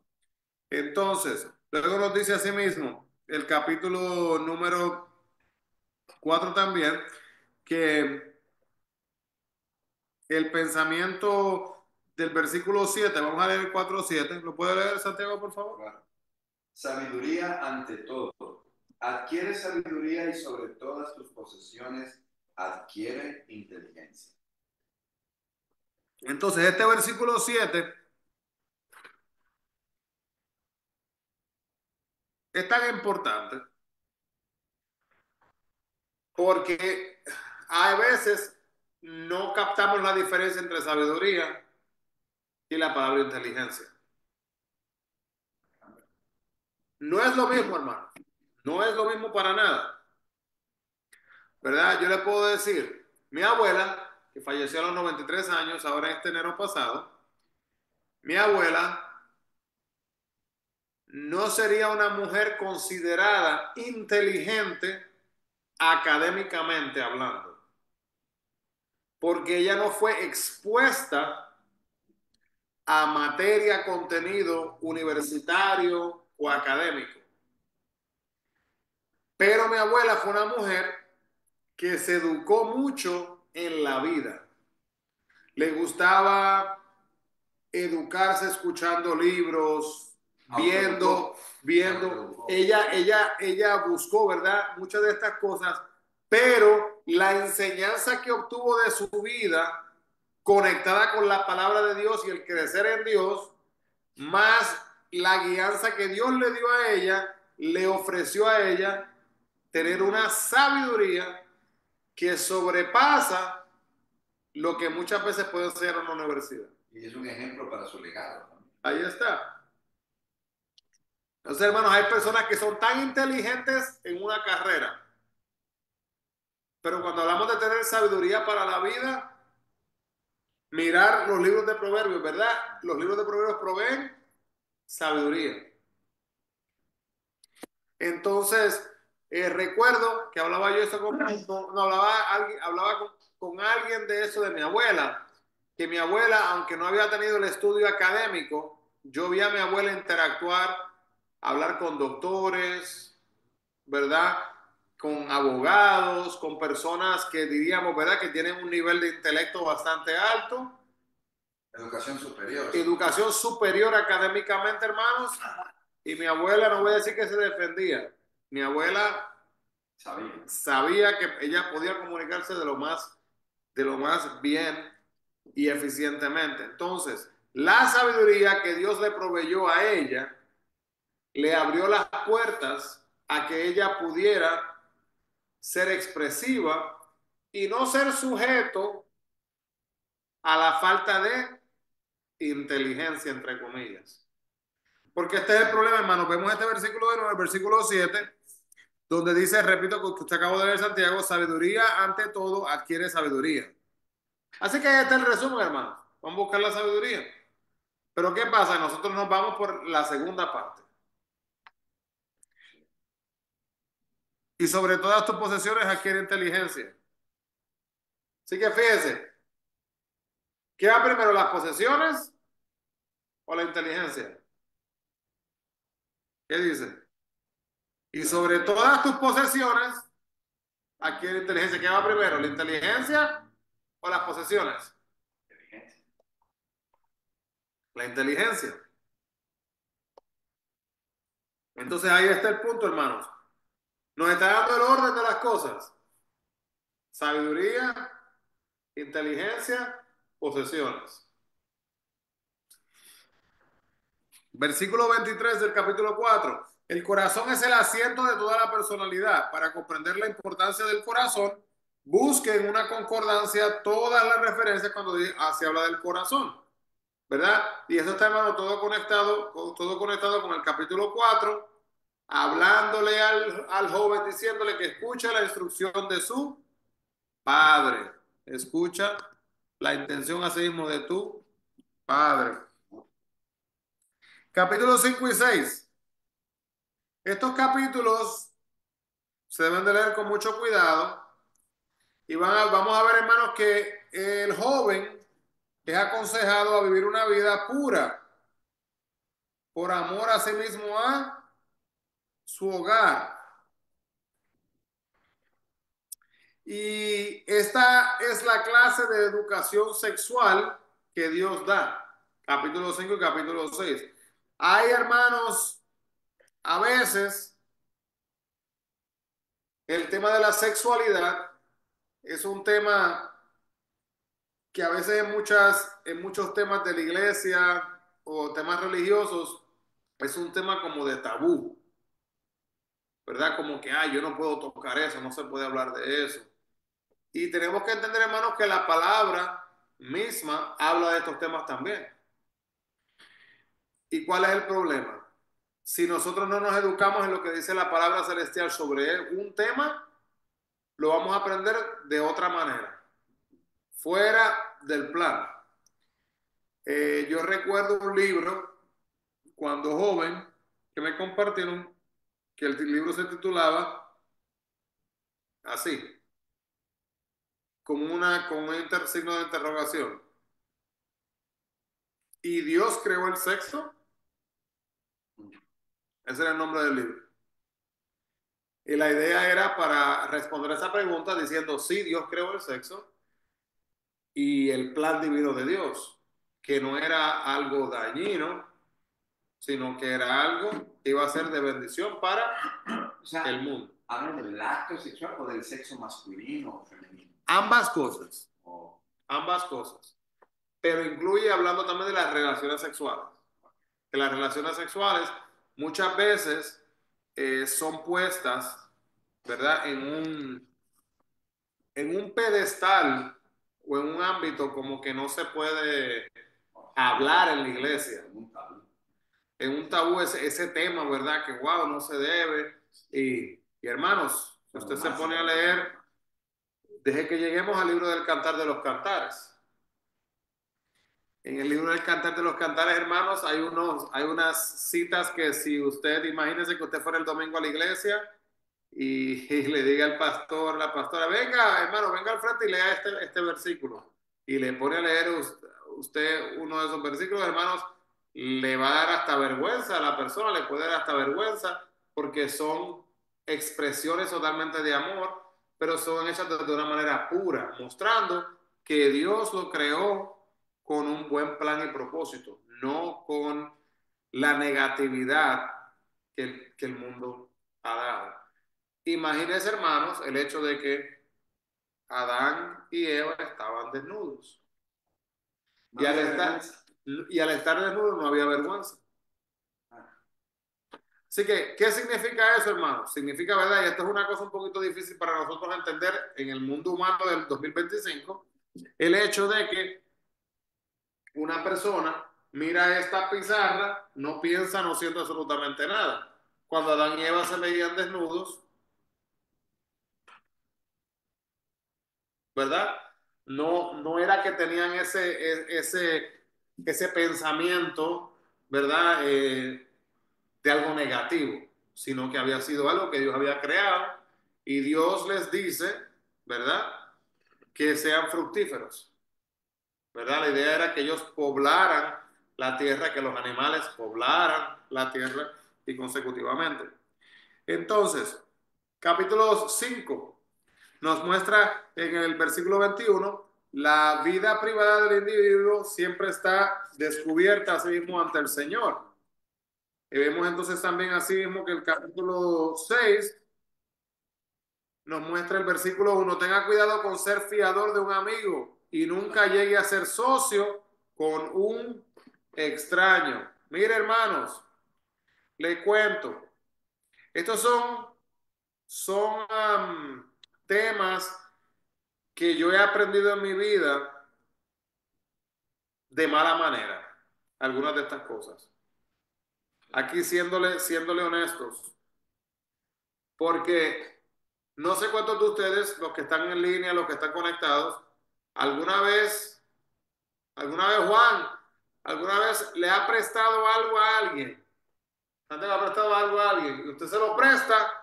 Entonces, luego nos dice así mismo, el capítulo número 4 también, que el pensamiento del versículo 7, vamos a leer el 4:7. ¿Lo puede leer Santiago, por favor? Claro. Sabiduría ante todo. Adquiere sabiduría y sobre todas tus posesiones adquiere inteligencia. Entonces, este versículo 7 es tan importante porque a veces no captamos la diferencia entre sabiduría y la palabra inteligencia. No es lo mismo, hermano. No es lo mismo para nada. ¿Verdad? Yo le puedo decir, mi abuela, que falleció a los 93 años, ahora este enero pasado, mi abuela no sería una mujer considerada inteligente académicamente hablando, porque ella no fue expuesta a materia, contenido universitario o académico. Pero mi abuela fue una mujer que se educó mucho en la vida. Le gustaba educarse escuchando libros, viendo. Ella buscó, ¿verdad? Muchas de estas cosas, pero la enseñanza que obtuvo de su vida, conectada con la palabra de Dios y el crecer en Dios, más la guianza que Dios le dio a ella, le ofreció a ella tener una sabiduría que sobrepasa lo que muchas veces puede ser una universidad. Y es un ejemplo para su legado, ¿no? Ahí está. Entonces, hermanos, hay personas que son tan inteligentes en una carrera, pero cuando hablamos de tener sabiduría para la vida, mirar los libros de Proverbios, ¿verdad? Los libros de Proverbios proveen sabiduría. Entonces, recuerdo que hablaba yo eso no, hablaba con alguien de eso de mi abuela, que mi abuela, aunque no había tenido el estudio académico, yo vi a mi abuela interactuar, hablar con doctores, ¿verdad? Con abogados, con personas que diríamos, ¿verdad? Que tienen un nivel de intelecto bastante alto. Educación superior. Educación superior académicamente, hermanos. Y mi abuela, no voy a decir que se defendía. Mi abuela sabía que ella podía comunicarse de lo más bien y eficientemente. Entonces, la sabiduría que Dios le proveyó a ella le abrió las puertas a que ella pudiera ser expresiva y no ser sujeto a la falta de inteligencia, entre comillas. Porque este es el problema, hermano. Vemos este versículo de nuevo, el versículo 7, donde dice, repito, que usted acabó de leer Santiago, sabiduría ante todo adquiere sabiduría. Así que ahí está el resumen, hermano. Vamos a buscar la sabiduría. Pero ¿qué pasa? Nosotros nos vamos por la segunda parte. Y sobre todas tus posesiones adquiere inteligencia. Así que fíjense, ¿qué va primero, las posesiones o la inteligencia? ¿Qué dice? Y sobre todas tus posesiones adquiere inteligencia. ¿Qué va primero, la inteligencia o las posesiones? La inteligencia. Entonces ahí está el punto, hermanos. Nos está dando el orden de las cosas. Sabiduría, inteligencia, posesiones. Versículo 23 del capítulo 4. El corazón es el asiento de toda la personalidad. Para comprender la importancia del corazón, busquen una concordancia todas las referencias cuando se habla del corazón, ¿verdad? Y eso está, hermano, todo conectado con el capítulo 4, hablándole al joven, diciéndole que escuche la instrucción de su padre. Escucha la intención así mismo de tu padre. Capítulos 5 y 6. Estos capítulos se deben de leer con mucho cuidado y vamos a ver, hermanos, que el joven es aconsejado a vivir una vida pura por amor a sí mismo a su hogar. Y esta es la clase de educación sexual que Dios da. Capítulo 5 y capítulo 6. Hay, hermanos, a veces el tema de la sexualidad es un tema que a veces en muchos temas de la iglesia o temas religiosos es un tema como de tabú, ¿verdad? Como que, ay, yo no puedo tocar eso, no se puede hablar de eso. Y tenemos que entender, hermanos, que la palabra misma habla de estos temas también. ¿Y cuál es el problema? Si nosotros no nos educamos en lo que dice la palabra celestial sobre un tema, lo vamos a aprender de otra manera, fuera del plan. Yo recuerdo un libro cuando joven que me compartieron que el libro se titulaba así, con un signo de interrogación. ¿Y Dios creó el sexo? Ese era el nombre del libro. Y la idea era para responder a esa pregunta diciendo, sí, Dios creó el sexo y el plan divino de Dios, que no era algo dañino, sino que era algo que iba a ser de bendición para el mundo. ¿Hablan del acto sexual o del sexo masculino o femenino? Ambas cosas. Ambas cosas. Pero incluye hablando también de las relaciones sexuales. Que las relaciones sexuales muchas veces son puestas, ¿verdad? En un pedestal o en un ámbito como que no se puede hablar en la iglesia. en un tabú ese tema, ¿verdad? Que wow, no se debe. Y hermanos, si usted se pone a leer, deje que lleguemos al libro del Cantar de los Cantares. En el libro del Cantar de los Cantares, hermanos, hay unas citas que si usted, imagínese que usted fuera el domingo a la iglesia y le diga al pastor, la pastora, venga, hermano, venga al frente y lea este versículo. Y le pone a leer usted uno de esos versículos, hermanos, le va a dar hasta vergüenza a la persona, le puede dar hasta vergüenza, porque son expresiones totalmente de amor, pero son hechas de una manera pura, mostrando que Dios lo creó con un buen plan y propósito, no con la negatividad que el mundo ha dado. Imagínense, hermanos, el hecho de que Adán y Eva estaban desnudos. No Y al había estar, vergüenza. y al estar desnudos no había vergüenza. Ah, Así que, ¿qué significa eso, hermanos? Significa, ¿verdad? Y esto es una cosa un poquito difícil para nosotros entender en el mundo humano del 2025, el hecho de que una persona mira esta pizarra, no piensa, no siente absolutamente nada. Cuando Adán y Eva se veían desnudos, ¿verdad? No era que tenían ese pensamiento, ¿verdad? De algo negativo, sino que había sido algo que Dios había creado y Dios les dice, ¿verdad? Que sean fructíferos, ¿verdad? La idea era que ellos poblaran la tierra, que los animales poblaran la tierra y consecutivamente. Entonces, capítulo 5 nos muestra en el versículo 21 la vida privada del individuo siempre está descubierta así mismo ante el Señor. Y vemos entonces también así mismo que el capítulo 6 nos muestra el versículo 1, tenga cuidado con ser fiador de un amigo y nunca llegue a ser socio con un extraño. Mire, hermanos, le cuento, estos son temas que yo he aprendido en mi vida de mala manera, algunas de estas cosas. Aquí siéndole honestos, porque no sé cuántos de ustedes, los que están en línea, los que están conectados, alguna vez, alguna vez Juan, alguna vez le ha prestado algo a alguien. Antes le ha prestado algo a alguien y usted se lo presta.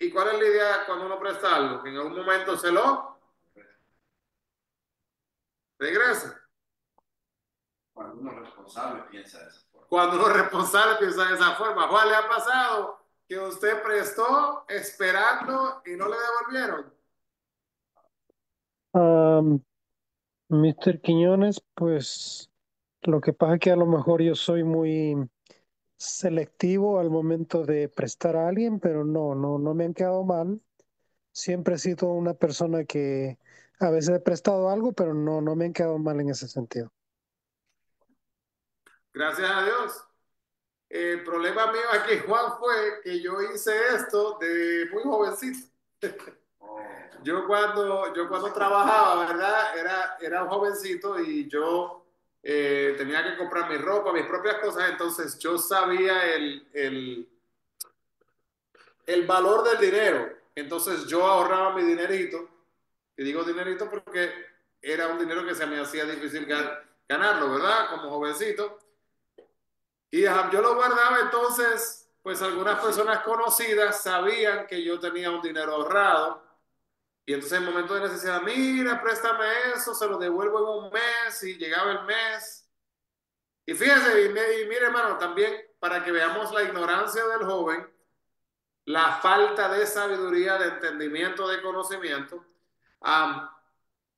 ¿Y cuál es la idea cuando uno presta algo? Que en algún momento se lo regresa. cuando uno es responsable piensa de esa forma. Cuando uno es responsable piensa de esa forma. Juan, ¿le ha pasado que usted prestó esperando y no le devolvieron? Am, Mr. Quiñones, pues lo que pasa es que a lo mejor yo soy muy selectivo al momento de prestar a alguien, pero no me han quedado mal. Siempre he sido una persona que a veces he prestado algo, pero no me han quedado mal en ese sentido. Gracias a Dios. El problema mío aquí, Juan, fue que yo hice esto de muy jovencito. Oh, Yo cuando trabajaba, ¿verdad? Era un jovencito y yo tenía que comprar mi ropa, mis propias cosas, entonces yo sabía el valor del dinero. Entonces yo ahorraba mi dinerito, y digo dinerito porque era un dinero que se me hacía difícil ganarlo, ¿verdad? Como jovencito. Y yo lo guardaba, entonces, pues algunas personas conocidas sabían que yo tenía un dinero ahorrado. Y entonces en el momento de necesidad, mira, préstame eso, se lo devuelvo en un mes y llegaba el mes. Y fíjese, y mire hermano, también para que veamos la ignorancia del joven, la falta de sabiduría, de entendimiento, de conocimiento. Um,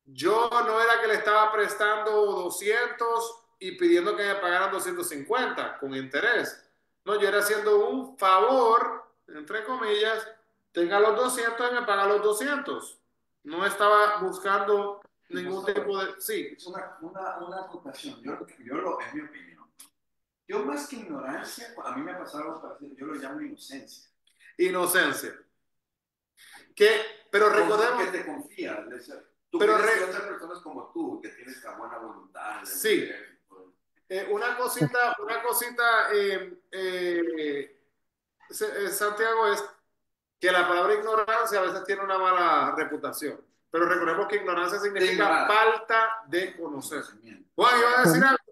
yo no era que le estaba prestando 200 y pidiendo que me pagaran 250 con interés. No, yo era haciendo un favor, entre comillas, tenga los 200 y me paga los 200. No estaba buscando ningún tipo de... Sí, es una acotación. En mi opinión, yo más que ignorancia, a mí me ha pasado algo parecido, yo lo llamo inocencia. inocencia. Que, pero recordemos... Que te confías. Tú pero crees que otras personas como tú, que tienes la buena voluntad. Sí, Una cosita, Santiago, es que la palabra ignorancia a veces tiene una mala reputación, pero recordemos que ignorancia significa ignorar. falta de conocer. Juan, iba a decir Bueno, algo.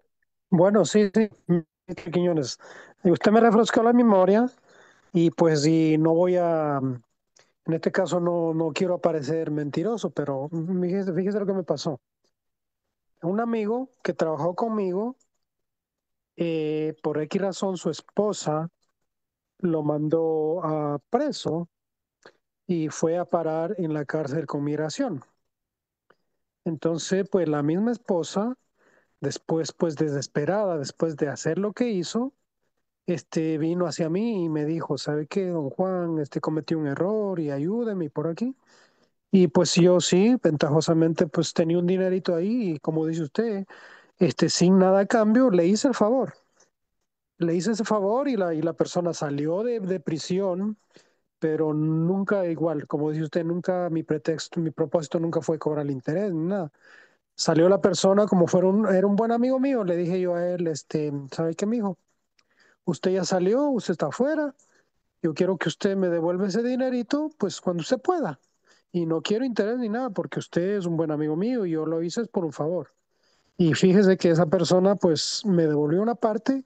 bueno, sí, sí, Mr. Quiñones. Usted me refrescó la memoria y pues y no voy a, en este caso no quiero parecer mentiroso, pero fíjese lo que me pasó. Un amigo que trabajó conmigo, por X razón, su esposa lo mandó a preso y fue a parar en la cárcel con migración. Entonces, pues la misma esposa, después, pues desesperada, después de hacer lo que hizo, vino hacia mí y me dijo, ¿sabe qué, don Juan? Cometí un error y ayúdeme por aquí. Y pues yo sí, ventajosamente, pues tenía un dinerito ahí y como dice usted, sin nada a cambio, le hice el favor. Le hice ese favor y la persona salió de prisión, pero nunca igual, como dice usted, nunca mi pretexto, mi propósito nunca fue cobrar el interés ni nada. Salió la persona como era un buen amigo mío, le dije yo a él, ¿sabe qué, mijo? Usted ya salió, usted está afuera, yo quiero que usted me devuelva ese dinerito, pues cuando usted pueda. Y no quiero interés ni nada, porque usted es un buen amigo mío y yo lo hice por un favor. Y fíjese que esa persona pues me devolvió una parte,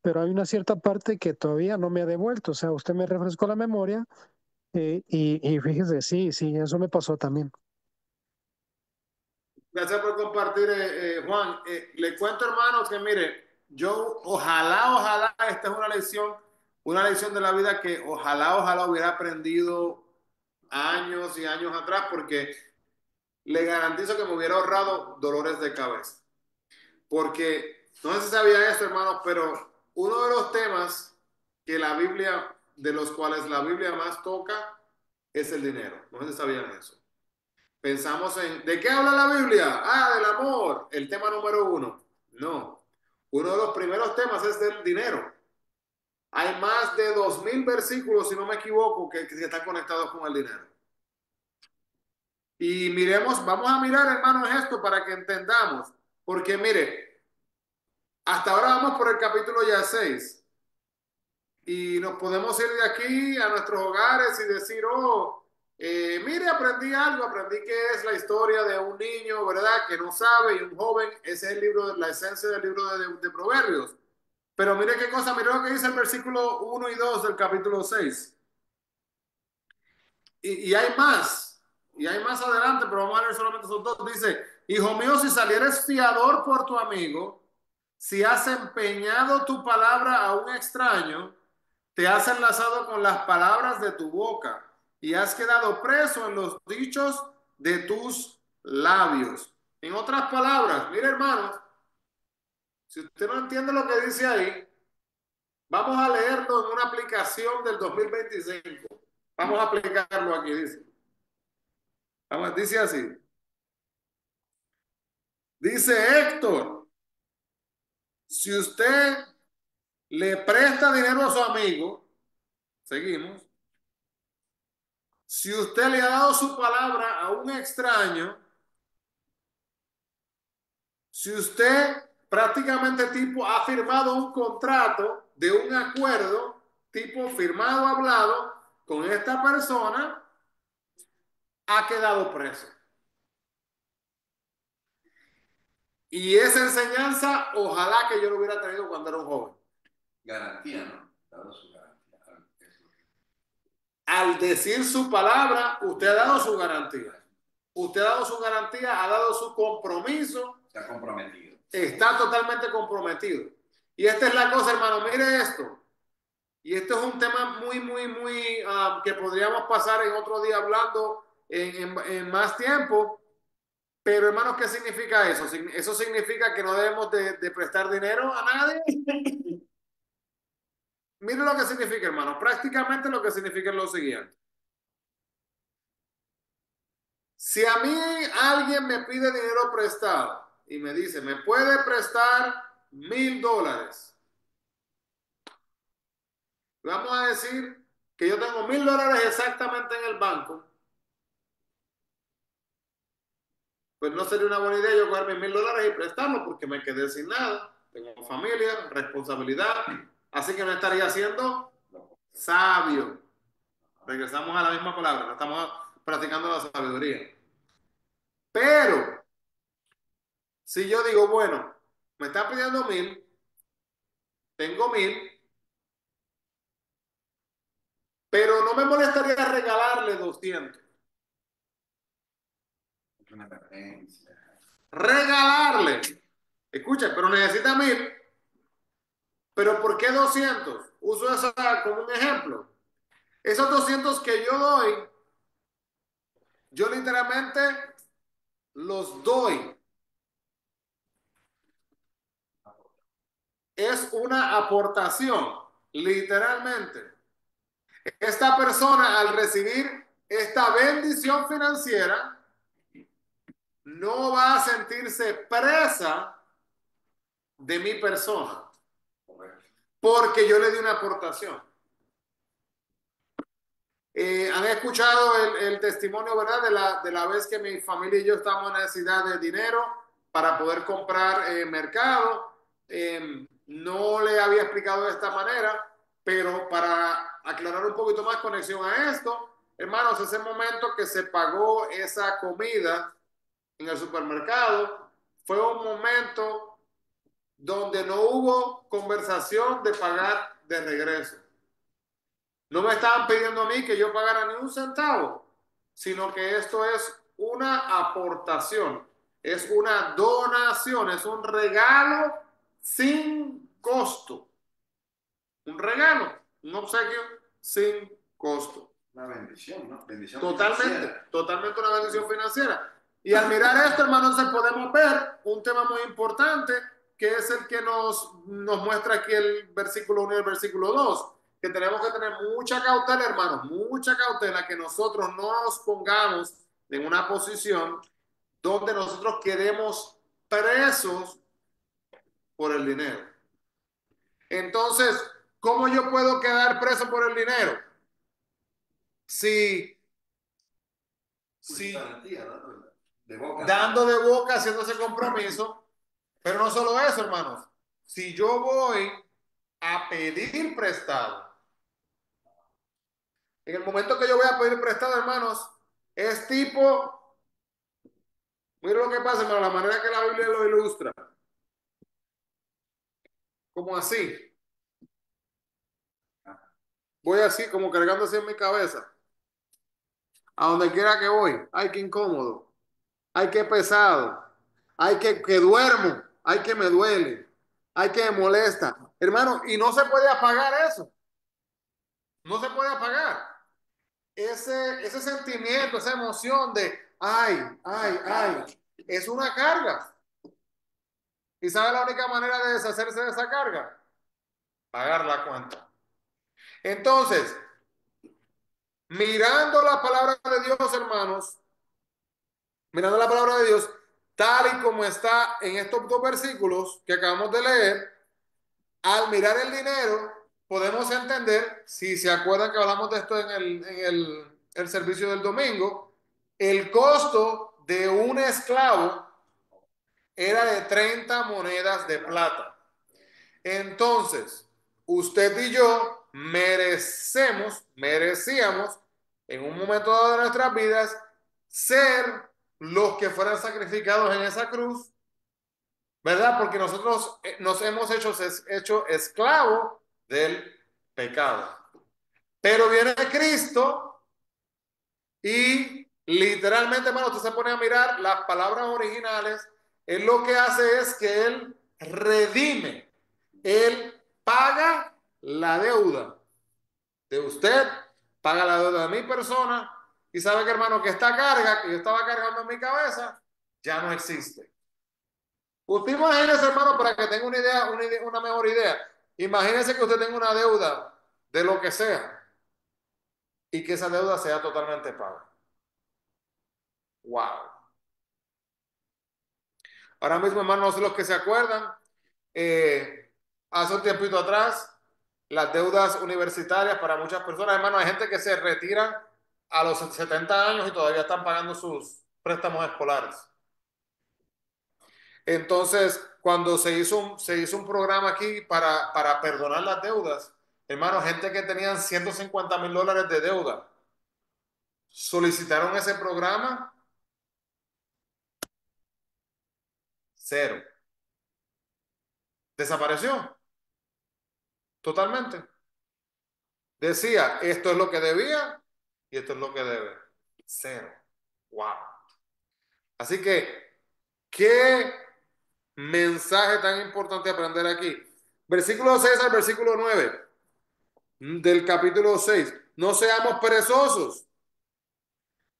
pero hay una cierta parte que todavía no me ha devuelto. O sea, usted me refrescó la memoria y fíjese, sí, sí, eso me pasó también. Gracias por compartir, Juan. Le cuento, hermanos, que mire, yo ojalá, esta es una lección de la vida que ojalá hubiera aprendido años y años atrás, porque le garantizo que me hubiera ahorrado dolores de cabeza. Porque no sé si sabía esto, hermanos, pero uno de los temas que la Biblia, de los cuales la Biblia más toca, es el dinero. No sé si sabían eso. Pensamos en, ¿de qué habla la Biblia? Ah, del amor, el tema número uno. No, uno de los primeros temas es del dinero. Hay más de 2000 versículos, si no me equivoco, que están conectados con el dinero. Y miremos, vamos a mirar, hermanos, esto para que entendamos. Porque mire, hasta ahora vamos por el capítulo ya 6. Y nos podemos ir de aquí a nuestros hogares y decir, oh, mire, aprendí que es la historia de un niño, ¿verdad? Que no sabe y un joven, ese es el libro, la esencia del libro de Proverbios. Pero mire qué cosa, mire lo que dice el versículo 1 y 2 del capítulo 6. Y y hay más adelante, pero vamos a leer solamente esos dos. Dice, hijo mío, si salieres fiador por tu amigo, si has empeñado tu palabra a un extraño, te has enlazado con las palabras de tu boca y has quedado preso en los dichos de tus labios. En otras palabras, mire hermanos, si usted no entiende lo que dice ahí, vamos a leerlo en una aplicación del 2025. Vamos a aplicarlo aquí, dice. Vamos, dice así. Dice Héctor, si usted le presta dinero a su amigo, seguimos. Si usted le ha dado su palabra a un extraño, si usted prácticamente tipo ha firmado un contrato de un acuerdo, tipo firmado, hablado con esta persona, ha quedado preso. Y esa enseñanza, ojalá que yo lo hubiera tenido cuando era un joven. Garantía, ¿no? Dado su garantía. Al decir su palabra, usted ha dado su garantía. Usted ha dado su garantía, ha dado su compromiso. Se ha comprometido. Está totalmente comprometido. Y esta es la cosa, hermano, mire esto. Y esto es un tema muy, que podríamos pasar en otro día hablando en más tiempo. Pero, hermanos, ¿qué significa eso? Eso significa que no debemos de prestar dinero a nadie. Mire lo que significa, hermano. Prácticamente lo que significa es lo siguiente. Si a mí alguien me pide dinero prestado y me dice, ¿me puede prestar $1000? Vamos a decir que yo tengo $1000 exactamente en el banco. Pues no sería una buena idea yo coger mis $1000 y prestarlo porque me quedé sin nada. tengo familia, responsabilidad, así que no estaría siendo sabio. Regresamos a la misma palabra, no estamos practicando la sabiduría. Pero, si yo digo, bueno, me está pidiendo 1,000, tengo 1,000, pero no me molestaría regalarle 200. Es una emergencia. Regalarle. Escucha, pero necesita 1,000. Pero ¿por qué 200? Uso eso como un ejemplo. Esos 200 que yo doy, yo literalmente los doy. Es una aportación, literalmente. Esta persona al recibir esta bendición financiera no va a sentirse presa de mi persona porque yo le di una aportación. Han escuchado el testimonio, ¿verdad? De la vez que mi familia y yo estábamos en necesidad de dinero para poder comprar mercado. No le había explicado de esta manera, pero para aclarar un poquito más conexión a esto, hermanos, ese momento que se pagó esa comida en el supermercado fue un momento donde no hubo conversación de pagar de regreso. No me estaban pidiendo a mí que yo pagara ni un centavo, sino que esto es una aportación, es una donación, es un regalo sin costo. Un regalo, un obsequio sin costo. Una bendición, ¿no? Bendición Totalmente, financiera. totalmente una bendición financiera. Y al mirar esto, hermanos, podemos ver un tema muy importante, que es el que nos muestra aquí el versículo 1 y el versículo 2, que tenemos que tener mucha cautela, hermanos, mucha cautela, que nosotros no nos pongamos en una posición donde nosotros quedemos presos por el dinero. Entonces, ¿cómo yo puedo quedar preso por el dinero? Si Garantía, ¿no? De boca. dando de boca, haciendo ese compromiso, pero no solo eso, hermanos. Si yo voy a pedir prestado, en el momento que yo voy a pedir prestado, hermanos, es tipo, mira lo que pasa, hermano, la manera que la Biblia lo ilustra. Como así. Voy así, como cargando así en mi cabeza. A donde quiera que voy. Ay, qué incómodo. Ay, qué pesado. Ay, que duermo. Ay, que me duele. Ay, que me molesta. Hermano, y no se puede apagar eso. No se puede apagar. Ese sentimiento, esa emoción de, ay, es una carga. ¿Y sabe la única manera de deshacerse de esa carga? Pagar la cuenta. Entonces, mirando la palabra de Dios, hermanos, mirando la palabra de Dios, tal y como está en estos dos versículos que acabamos de leer, al mirar el dinero, podemos entender, si se acuerdan que hablamos de esto en el servicio del domingo, el costo de un esclavo era de 30 monedas de plata. Entonces, usted y yo merecíamos, en un momento dado de nuestras vidas, ser los que fueran sacrificados en esa cruz, ¿verdad? Porque nosotros nos hemos hecho esclavos del pecado. Pero viene Cristo y literalmente, hermano, usted se pone a mirar las palabras originales, él lo que hace es que él redime, él paga la deuda de usted, paga la deuda de mi persona, y sabe que, hermano, que esta carga que yo estaba cargando en mi cabeza ya no existe. Usted imagínese, hermano, para que tenga una mejor idea. Imagínese que usted tenga una deuda de lo que sea y que esa deuda sea totalmente paga. Wow. Ahora mismo, hermano, no sé los que se acuerdan, hace un tiempito atrás, las deudas universitarias para muchas personas, hermano, hay gente que se retira a los 70 años y todavía están pagando sus préstamos escolares. Entonces, cuando se hizo un programa aquí para perdonar las deudas, hermano, gente que tenían $150,000 de deuda, solicitaron ese programa, cero. Desapareció totalmente. Decía, esto es lo que debía y esto es lo que debe. Cero. Wow. Así que, ¿qué mensaje tan importante aprender aquí? Versículo 6 al versículo 9 del capítulo 6. No seamos perezosos.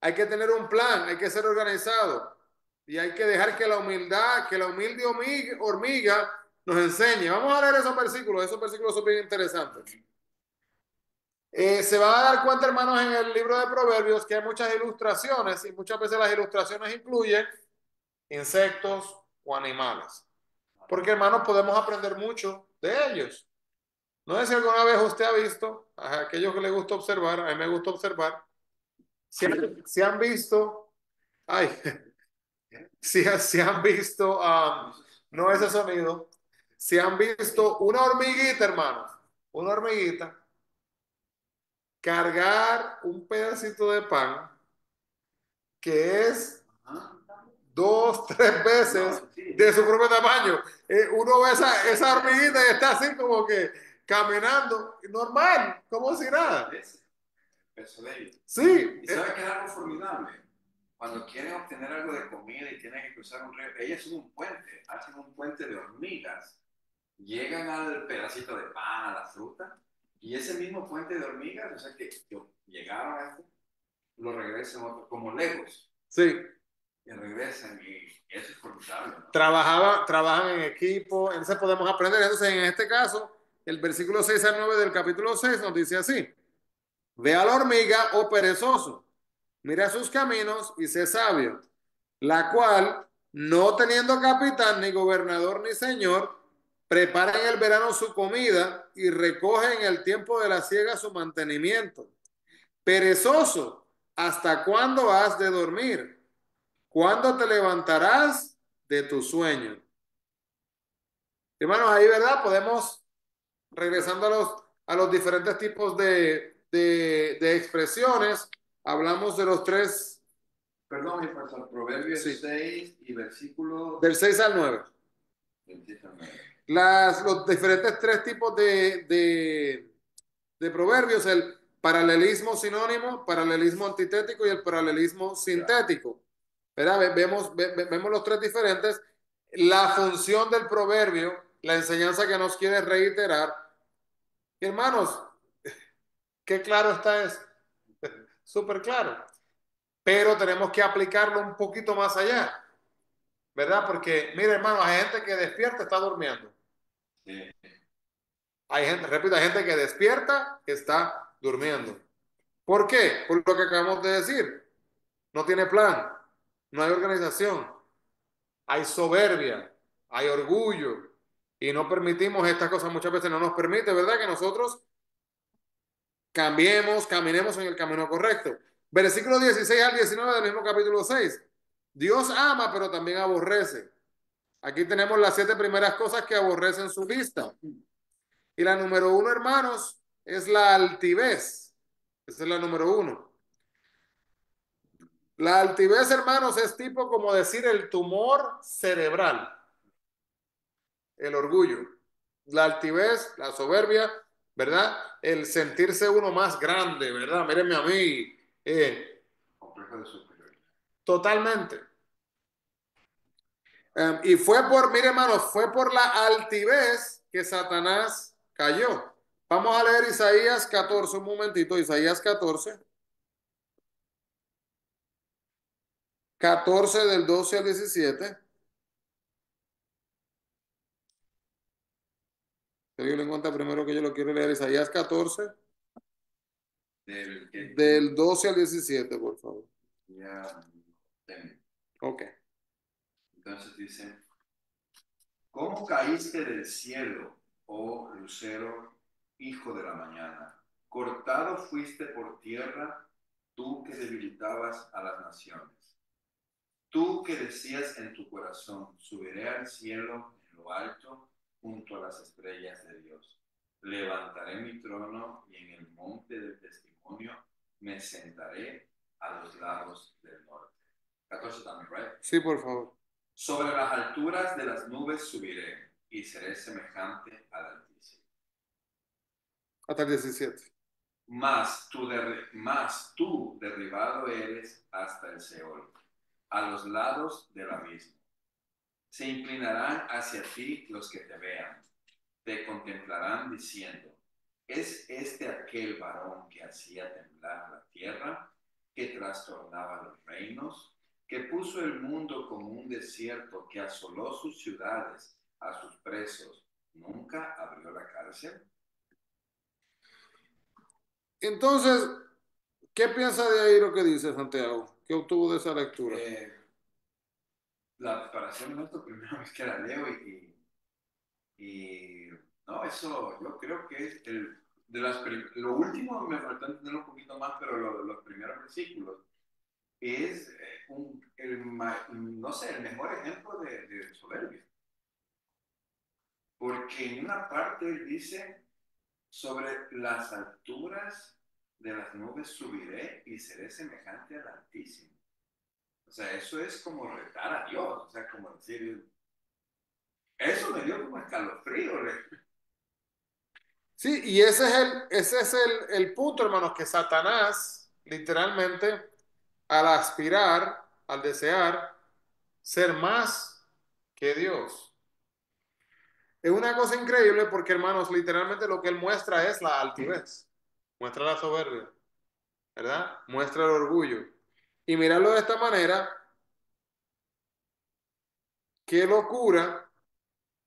Hay que tener un plan, hay que ser organizado y hay que dejar que la humildad, que la humilde hormiga nos enseñe. Vamos a leer esos versículos son bien interesantes. Se van a dar cuenta, hermanos, en el libro de Proverbios que hay muchas ilustraciones y muchas veces las ilustraciones incluyen insectos o animales. Porque, hermanos, podemos aprender mucho de ellos. No sé si alguna vez usted ha visto, a aquellos que les gusta observar, a mí me gusta observar, si han visto, ay, si han visto, no ese sonido, si han visto una hormiguita, hermanos, una hormiguita, cargar un pedacito de pan que es dos, tres veces de su propio tamaño. Uno ve esa hormiguita y está así como que caminando, normal, como si nada. Peso de ellos. Sí. ¿Y sabe qué es algo formidable? Cuando quieren obtener algo de comida y tienen que cruzar un río, ellas son un puente, hacen un puente de hormigas, llegan al pedacito de pan, a la fruta, y ese mismo puente de hormigas, o sea que llegaron a esto, lo regresan como legos. Sí. Y regresan y eso es formidable, ¿no? Trabajan en equipo, entonces podemos aprender. Entonces, en este caso, el versículo 6 al 9 del capítulo 6 nos dice así: Ve a la hormiga, oh perezoso, mira sus caminos y sé sabio, la cual, no teniendo capitán, ni gobernador, ni señor, prepara en el verano su comida y recoge en el tiempo de la siega su mantenimiento. Perezoso, ¿hasta cuándo has de dormir? ¿Cuándo te levantarás de tu sueño? Hermanos, ahí, ¿verdad? Podemos, regresando a los diferentes tipos de expresiones, hablamos de los tres. Perdón, mi pastor, Proverbios Sí. 6 y versículo Del 6 al 9. Los diferentes tres tipos de proverbios, el paralelismo sinónimo, paralelismo antitético y el paralelismo sintético. ¿Verdad? Vemos los tres diferentes. La función del proverbio, la enseñanza que nos quiere reiterar. Y hermanos, qué claro está eso. Súper claro. Pero tenemos que aplicarlo un poquito más allá. ¿Verdad? Porque, mire, hermano, hay gente que despierta, está durmiendo. Sí. Hay gente, repito, hay gente que despierta, está durmiendo. ¿Por qué? Por lo que acabamos de decir. No tiene plan, no hay organización, hay soberbia, hay orgullo y no permitimos estas cosas. Muchas veces no nos permite, ¿verdad? Que nosotros cambiemos, caminemos en el camino correcto. Versículo 16 al 19 del mismo capítulo 6. Dios ama, pero también aborrece. Aquí tenemos las 7 primeras cosas que aborrece en su lista. Y la número 1, hermanos, es la altivez. Esa es la número 1. La altivez, hermanos, es tipo como decir el tumor cerebral, el orgullo, la altivez, la soberbia, ¿verdad? El sentirse uno más grande, ¿verdad? Mírenme a mí. Complejo de superioridad. Totalmente. Y mire, hermanos, fue por la altivez que Satanás cayó. Vamos a leer Isaías 14, un momentito, Isaías 14. 14 del 12 al 17. Pero yo le encuentro primero que yo lo quiero leer, Isaías 14, del 12 al 17, por favor. Ya, Ok. entonces dice, ¿cómo caíste del cielo, oh lucero, hijo de la mañana? Cortado fuiste por tierra, tú que debilitabas a las naciones. Tú que decías en tu corazón, subiré al cielo en lo alto junto a las estrellas de Dios. Levantaré mi trono y en el monte del testimonio me sentaré a los lados del norte. 14 también, right? Sí, por favor. Sobre las alturas de las nubes subiré y seré semejante al Altísimo. Hasta el 17. Mas tú derribado eres hasta el Seol, a los lados del abismo. Se inclinarán hacia ti los que te vean, te contemplarán diciendo, ¿es este aquel varón que hacía temblar la tierra, que trastornaba los reinos, que puso el mundo como un desierto, que asoló sus ciudades, a sus presos, nunca abrió la cárcel? Entonces, ¿qué piensa de ahí lo que dice Santiago? ¿Qué obtuvo de esa lectura? Para ser honesto, primera vez que la leo y no, eso yo creo que es lo último me faltó entender un poquito más, pero los primeros versículos es no sé, el mejor ejemplo de soberbia. Porque en una parte él dice, sobre las alturas de las nubes subiré y seré semejante al Altísimo. O sea, eso es como retar a Dios, o sea, como decir, eso me dio como escalofrío. Sí, y ese es el punto, hermanos, que Satanás, literalmente, al aspirar, al desear ser más que Dios. Es una cosa increíble porque, hermanos, literalmente lo que él muestra es la altivez, muestra la soberbia, ¿verdad? Muestra el orgullo. Y mirarlo de esta manera, qué locura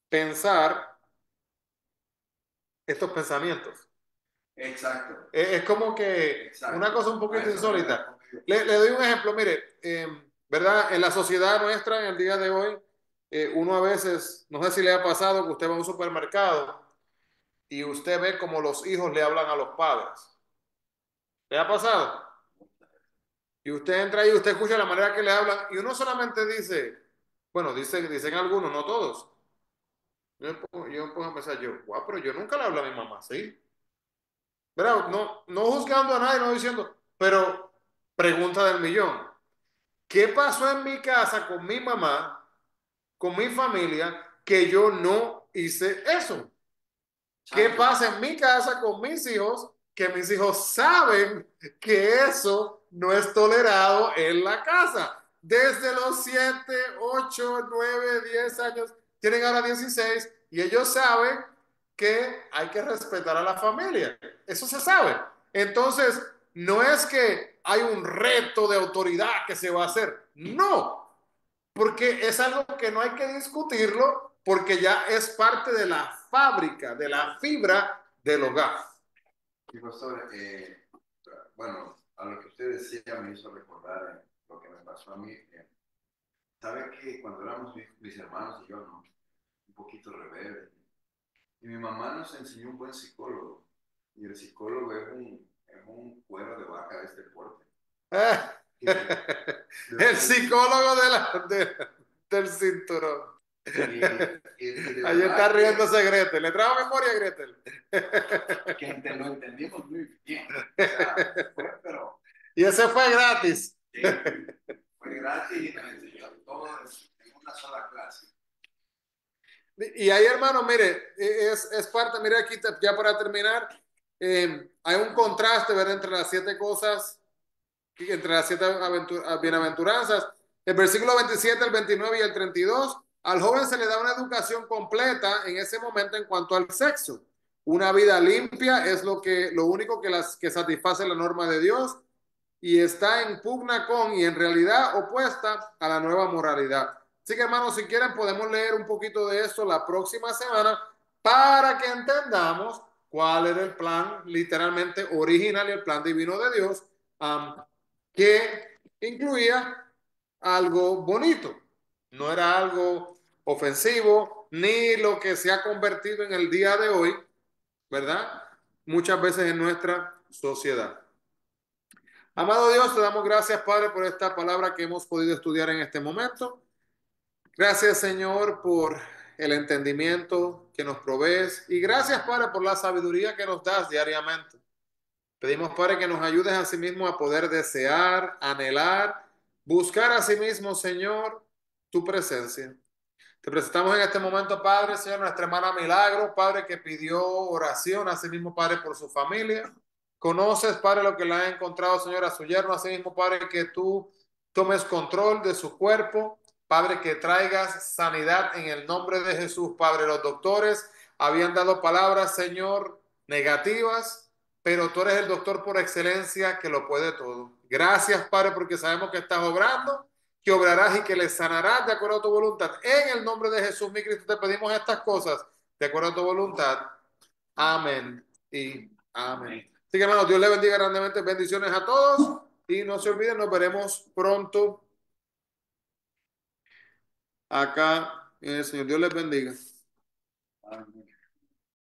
pensar estos pensamientos. Exacto. Es como que Exacto. una cosa un poquito A eso insólita. Le doy un ejemplo, mire, ¿verdad? En la sociedad nuestra, en el día de hoy, uno a veces, no sé si le ha pasado que usted va a un supermercado y usted ve como los hijos le hablan a los padres. ¿Le ha pasado? Y usted entra ahí y usted escucha la manera que le hablan y uno solamente dice, bueno, dicen algunos, no todos. Yo me pongo a pensar, guau, pero yo nunca le hablo a mi mamá, ¿sí? ¿Verdad? No, no juzgando a nadie, no diciendo, pero pregunta del millón. ¿Qué pasó en mi casa con mi mamá, con mi familia, que yo no hice eso? ¿Qué Exacto. pasa en mi casa con mis hijos? Que mis hijos saben que eso no es tolerado en la casa. Desde los 7, 8, 9, 10 años, tienen ahora 16 y ellos saben que hay que respetar a la familia. Eso se sabe. Entonces, no es que hay un reto de autoridad que se va a hacer. No, porque es algo que no hay que discutirlo porque ya es parte de la fábrica, de la fibra del hogar. Y pastor, bueno, a lo que usted decía me hizo recordar lo que me pasó a mí. ¿Sabe que cuando éramos mis hermanos y yo, no, un poquito rebelde? Y mi mamá nos enseñó un buen psicólogo. Y el psicólogo es un cuero de vaca de este porte. El psicólogo del cinturón. Ahí está riéndose Gretel. ¿Le trajo memoria a Gretel? Que lo entendimos muy bien. O sea, pero y ese fue gratis. sí, fue gratis y nos enseñó todo en una sola clase. Y ahí, hermano, mire, es parte, mire aquí ya para terminar, hay un contraste, ¿verdad? Entre las 7 cosas, entre las 7 bienaventuranzas. El versículo 27, el 29 y el 32, al joven se le da una educación completa en ese momento en cuanto al sexo. Una vida limpia es lo único que satisface la norma de Dios y está en pugna con y en realidad opuesta a la nueva moralidad. Así que hermanos, si quieren podemos leer un poquito de esto la próxima semana para que entendamos cuál era el plan literalmente original y el plan divino de Dios, que incluía algo bonito. No era algo ofensivo ni lo que se ha convertido en el día de hoy, ¿verdad? Muchas veces en nuestra sociedad. Amado Dios, te damos gracias, Padre, por esta palabra que hemos podido estudiar en este momento. Gracias, Señor, por el entendimiento que nos provees y gracias, Padre, por la sabiduría que nos das diariamente. Pedimos, Padre, que nos ayudes a sí mismo a poder desear, anhelar, buscar a sí mismo, Señor, tu presencia. Te presentamos en este momento, Padre, Señor, nuestra hermana Milagro, Padre, que pidió oración, así mismo, Padre, por su familia. Conoces, Padre, lo que le ha encontrado, Señor, a su yerno, así mismo, Padre, que tú tomes control de su cuerpo, Padre, que traigas sanidad en el nombre de Jesús, Padre. Los doctores habían dado palabras, Señor, negativas, pero tú eres el doctor por excelencia que lo puede todo. Gracias, Padre, porque sabemos que estás obrando, que obrarás y que les sanarás de acuerdo a tu voluntad. En el nombre de Jesús, mi Cristo, te pedimos estas cosas de acuerdo a tu voluntad. Amén y amén. Así que, hermanos, Dios le bendiga grandemente. Bendiciones a todos y no se olviden, nos veremos pronto acá. El Señor Dios les bendiga. Amén.